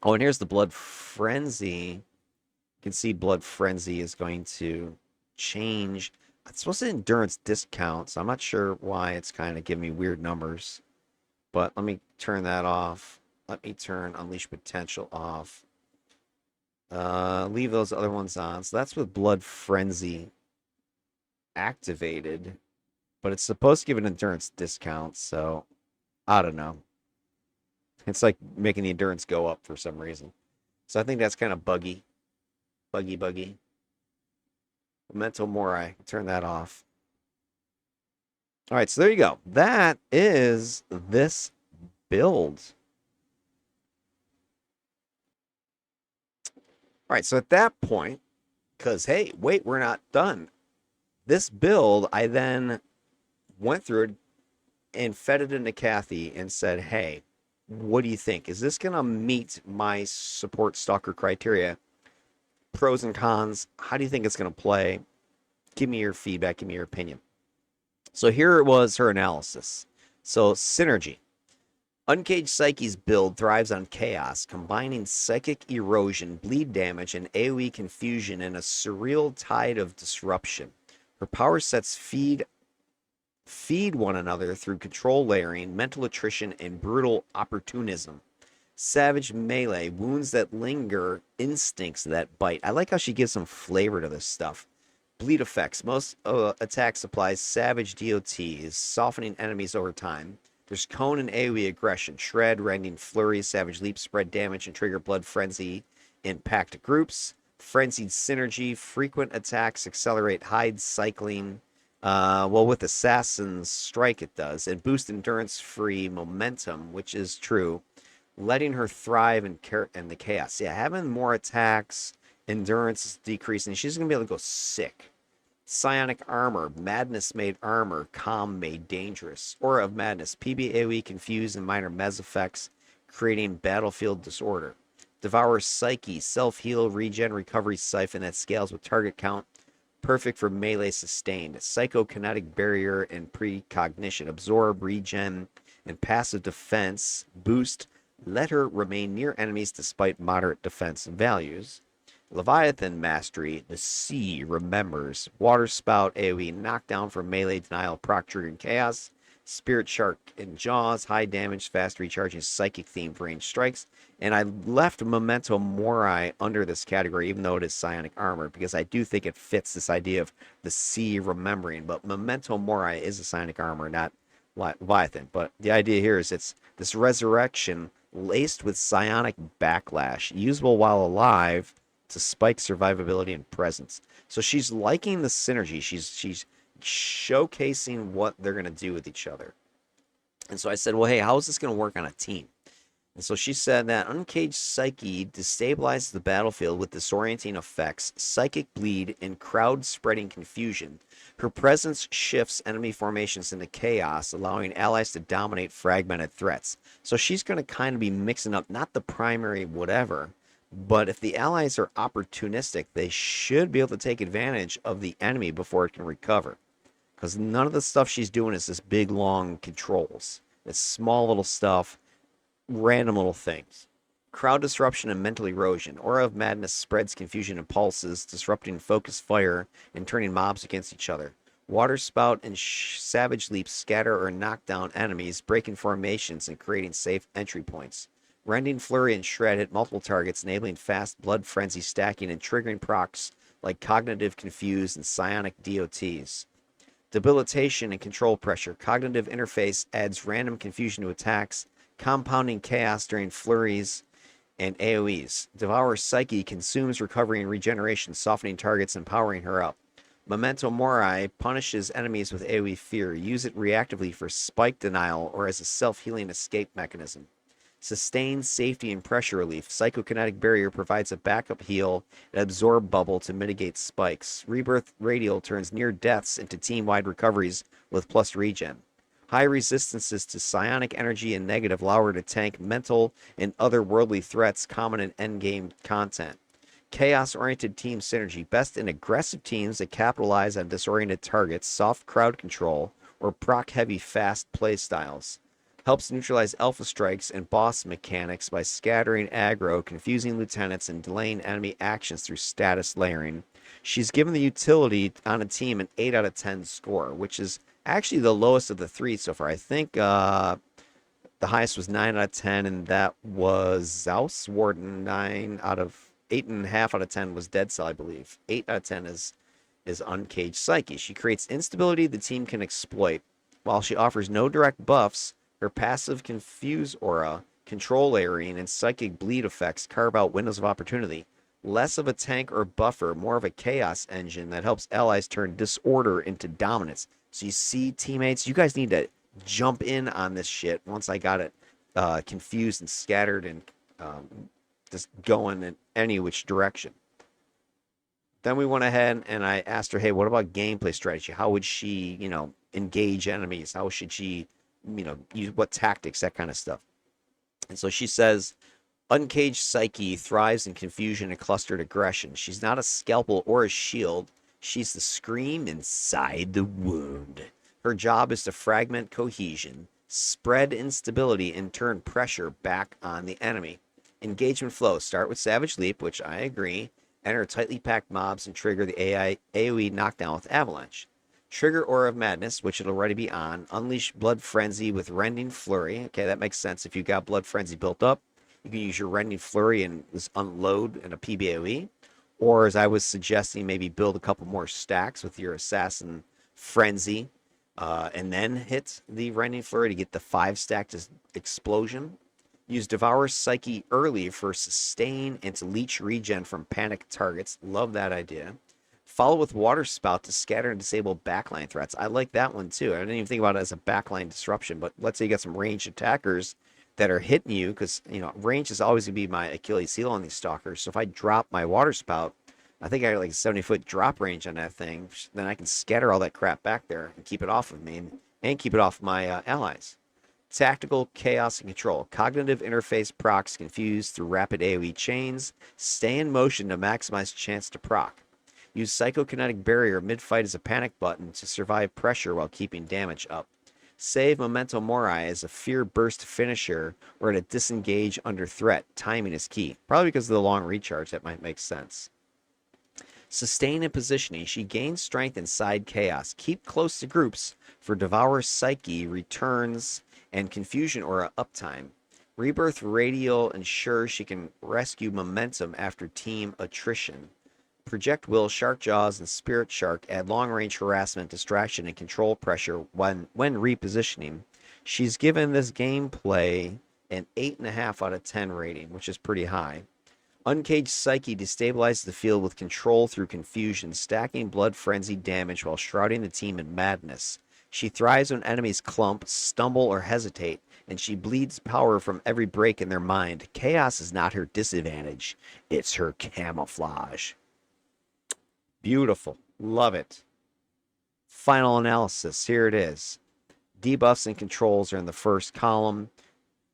Oh, and here's the Blood Frenzy. You can see Blood Frenzy is going to change. It's supposed to endurance discount, so I'm not sure why it's kind of giving me weird numbers. But let me turn that off. Let me turn Unleash Potential off. Leave those other ones on. So that's with Blood Frenzy activated. But it's supposed to give an endurance discount, so I don't know. It's like making the endurance go up for some reason. So I think that's kind of buggy. Buggy. Memento Mori. Turn that off. All right, so there you go. That is this build. All right, so at that point, because hey, wait, we're not done. This build, I then went through it and fed it into Kathy and said, hey, what do you think? Is this going to meet my support stalker criteria? Pros and cons. How do you think it's going to play? Give me your feedback. Give me your opinion. So here was her analysis. So synergy. Uncaged Psyche's build thrives on chaos, combining psychic erosion, bleed damage, and AoE confusion in a surreal tide of disruption. Her power sets feed one another through control layering, mental attrition, and brutal opportunism. Savage melee, wounds that linger, instincts that bite. I like how she gives some flavor to this stuff. Bleed effects. Most attack supplies savage DOTs, softening enemies over time. There's cone and AoE aggression, shred, rending, flurry, savage leap, spread damage, and trigger blood frenzy in packed groups. Frenzied synergy, frequent attacks accelerate hide cycling. Well, with Assassin's Strike it does, and boost endurance-free momentum, which is true, letting her thrive in the chaos. Yeah, having more attacks, endurance is decreasing. She's gonna be able to go sick. Psionic Armor, Madness made armor, Calm made dangerous. Aura of Madness, PBAOE confused and minor mez effects, creating battlefield disorder. Devour Psyche, self-heal, regen, recovery siphon that scales with target count, perfect for melee sustained. Psychokinetic barrier and precognition, absorb, regen, and passive defense, boost, let her remain near enemies despite moderate defense values. Leviathan Mastery, the sea remembers. Water Spout AoE knockdown for melee denial, proc triggering chaos. Spirit Shark and Jaws, high damage, fast recharging, psychic themed range strikes. And I left Memento Mori under this category, even though it is Psionic Armor, because I do think it fits this idea of the sea remembering. But Memento Mori is a Psionic Armor, not Leviathan. But the idea here is it's this resurrection laced with psionic backlash, usable while alive to spike survivability and presence. So she's liking the synergy. She's showcasing what they're going to do with each other. And so I said, well, hey, how is this going to work on a team? And so she said that Uncaged Psyche destabilizes the battlefield with disorienting effects, psychic bleed, and crowd-spreading confusion. Her presence shifts enemy formations into chaos, allowing allies to dominate fragmented threats. So she's going to kind of be mixing up not the primary whatever, but if the allies are opportunistic, they should be able to take advantage of the enemy before it can recover. Because none of the stuff she's doing is this big, long controls. It's small little stuff, random little things. Crowd disruption and mental erosion. Aura of Madness spreads confusion and pulses, disrupting focus fire and turning mobs against each other. Water Spout and Savage Leap scatter or knock down enemies, breaking formations and creating safe entry points. Rending Flurry and Shred hit multiple targets, enabling fast blood frenzy stacking and triggering procs like Cognitive Confuse and Psionic DOTs. Debilitation and Control Pressure. Cognitive Interface adds random confusion to attacks, compounding chaos during flurries and AoEs. Devour Psyche consumes recovery and regeneration, softening targets and powering her up. Memento Mori punishes enemies with AoE fear. Use it reactively for spike denial or as a self-healing escape mechanism. Sustained safety and pressure relief. Psychokinetic barrier provides a backup heal and absorb bubble to mitigate spikes. Rebirth Radial turns near deaths into team-wide recoveries with plus regen. High resistances to psionic energy and negative allow her to tank mental and other worldly threats common in endgame content. Chaos-oriented team synergy. Best in aggressive teams that capitalize on disoriented targets, soft crowd control, or proc-heavy fast playstyles. Helps neutralize alpha strikes and boss mechanics by scattering aggro, confusing lieutenants, and delaying enemy actions through status layering. She's given the utility on a team an 8 out of 10 score, which is actually the lowest of the three so far. I think the highest was 9 out of 10, and that was Zeus Warden. 9 out of 8.5 out of 10 was Dead Cell, I believe. 8 out of 10 is Uncaged Psyche. She creates instability the team can exploit. While she offers no direct buffs, her passive Confuse Aura, control layering, and psychic bleed effects carve out windows of opportunity. Less of a tank or buffer, more of a chaos engine that helps allies turn disorder into dominance. So you see, teammates, you guys need to jump in on this shit once I got it confused and scattered and just going in any which direction. Then we went ahead and I asked her, hey, what about gameplay strategy? How would she, engage enemies? How should she, use what tactics, that kind of stuff? And so she says, Uncaged Psyche thrives in confusion and clustered aggression. She's not a scalpel or a shield. She's the scream inside the wound. Her job is to fragment cohesion, spread instability, and turn pressure back on the enemy. Engagement flow. Start with Savage Leap, which I agree. Enter tightly packed mobs and trigger the AoE knockdown with Avalanche. Trigger Aura of Madness, which it'll already be on. Unleash Blood Frenzy with Rending Flurry. Okay, that makes sense. If you've got Blood Frenzy built up, you can use your Rending Flurry and just unload in a PBAOE. Or, as I was suggesting, maybe build a couple more stacks with your Assassin Frenzy. And then hit the Rending Flurry to get the 5-stack explosion. Use Devour Psyche early for sustain and to leech regen from panicked targets. Love that idea. Follow with Water Spout to scatter and disable backline threats. I like that one too. I didn't even think about it as a backline disruption, but let's say you got some ranged attackers that are hitting you, because range is always gonna be my Achilles heel on these stalkers. So if I drop my Water Spout, I think I got like a 70-foot drop range on that thing. Then I can scatter all that crap back there and keep it off of me and keep it off my allies. Tactical Chaos and Control. Cognitive interface procs confused through rapid AoE chains. Stay in motion to maximize chance to proc. Use Psychokinetic Barrier mid-fight as a panic button to survive pressure while keeping damage up. Save Memento Mori as a fear burst finisher or to disengage under threat. Timing is key. Probably because of the long recharge, that might make sense. Sustain and positioning. She gains strength inside chaos. Keep close to groups for Devour Psyche returns and Confusion Aura uptime. Rebirth Radial ensures she can rescue momentum after team attrition. Project Will, Shark Jaws, and Spirit Shark add long-range harassment, distraction, and control pressure when repositioning. She's given this gameplay an 8.5 out of 10 rating, which is pretty high. Uncaged Psyche destabilizes the field with control through confusion, stacking blood frenzy damage while shrouding the team in madness. She thrives when enemies clump, stumble, or hesitate, and she bleeds power from every break in their mind. Chaos is not her disadvantage, it's her camouflage. Beautiful. Love it. Final analysis. Here it is. Debuffs and controls are in the first column,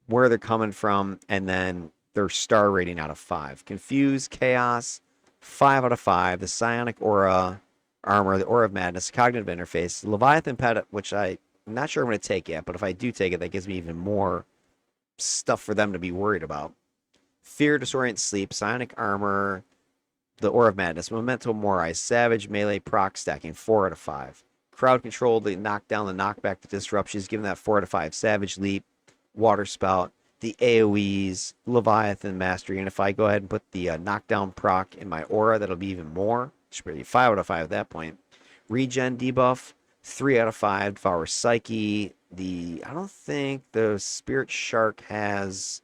where they're coming from, and then their star rating out of 5. Confuse, Chaos, 5 out of 5. The Psionic Aura, Armor, the Aura of Madness, Cognitive Interface, Leviathan Pet, which I'm not sure I'm going to take yet, but if I do take it, that gives me even more stuff for them to be worried about. Fear, Disorient, Sleep, Psionic Armor, the Aura of Madness, Memento Mori, Savage, Melee, Proc stacking, 4 out of 5. Crowd Control, the Knockdown, the Knockback, the Disrupt, she's given that 4 out of 5. Savage Leap, Water Spout, the AoEs, Leviathan Mastery, and if I go ahead and put the Knockdown proc in my Aura, that'll be even more. Should be 5 out of 5 at that point. Regen debuff, 3 out of 5. Devour Psyche, I don't think the Spirit Shark has...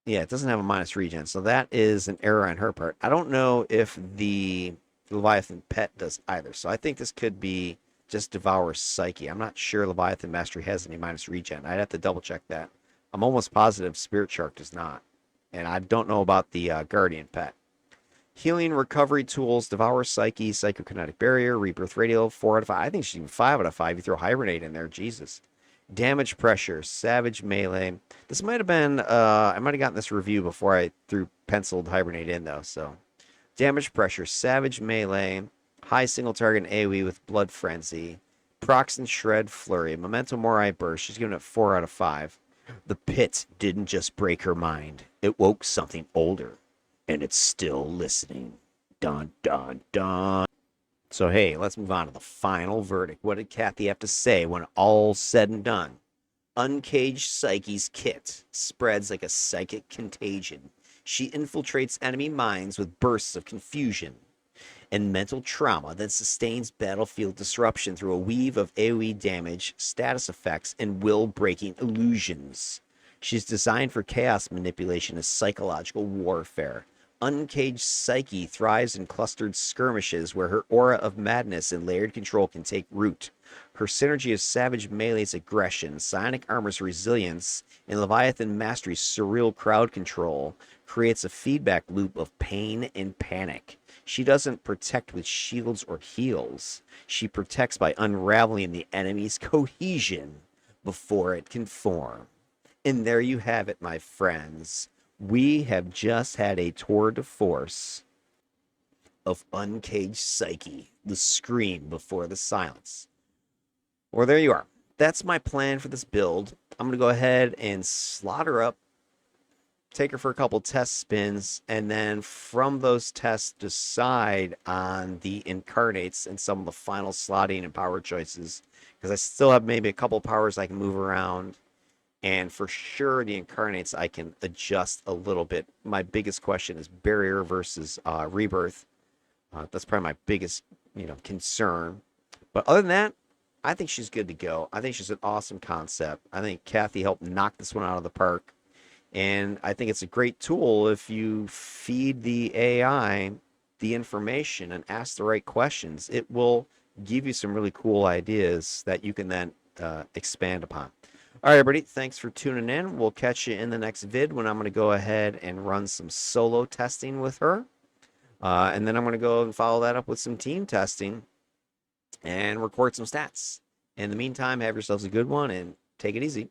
Yeah, it doesn't have a minus regen, so that is an error on her part. I don't know if the Leviathan Pet does either, so I think this could be just Devour Psyche. I'm not sure Leviathan Mastery has any minus regen. I'd have to double check that. I'm almost positive Spirit Shark does not, and I don't know about the Guardian Pet. Healing Recovery Tools, Devour Psyche, Psychokinetic Barrier, Rebirth Radial, 4 out of 5. I think she's even 5 out of 5. You throw Hibernate in there, Jesus. Damage Pressure, Savage Melee. This might have been, I might have gotten this review before I threw penciled Hibernate in, though. So, Damage Pressure, Savage Melee, high single target AoE with Blood Frenzy. Prox and Shred Flurry. Memento Mori Burst. She's giving it 4 out of 5. The pit didn't just break her mind. It woke something older. And it's still listening. Dun, dun, dun. So, hey, let's move on to the final verdict. What did Kathy have to say when all's said and done? Uncaged Psyche's kit spreads like a psychic contagion. She infiltrates enemy minds with bursts of confusion and mental trauma that sustains battlefield disruption through a weave of AoE damage, status effects, and will-breaking illusions. She's designed for chaos manipulation as psychological warfare. Uncaged Psyche thrives in clustered skirmishes where her aura of madness and layered control can take root. Her synergy of Savage Melee's aggression, Psionic Armor's resilience, and Leviathan Mastery's surreal crowd control creates a feedback loop of pain and panic. She doesn't protect with shields or heals. She protects by unraveling the enemy's cohesion before it can form. And there you have it, my friends. We have just had a tour de force of Uncaged Psyche, the scream before the silence. Well, there you are. That's my plan for this build. I'm going to go ahead and slot her up, take her for a couple test spins, and then from those tests decide on the Incarnates and some of the final slotting and power choices, because I still have maybe a couple powers I can move around. And for sure, the Incarnates I can adjust a little bit. My biggest question is Barrier versus Rebirth. That's probably my biggest, concern. But other than that, I think she's good to go. I think she's an awesome concept. I think Kathy helped knock this one out of the park. And I think it's a great tool if you feed the AI the information and ask the right questions. It will give you some really cool ideas that you can then expand upon. All right, everybody, thanks for tuning in. We'll catch you in the next vid when I'm going to go ahead and run some solo testing with her. And then I'm going to go and follow that up with some team testing and record some stats. In the meantime, have yourselves a good one and take it easy.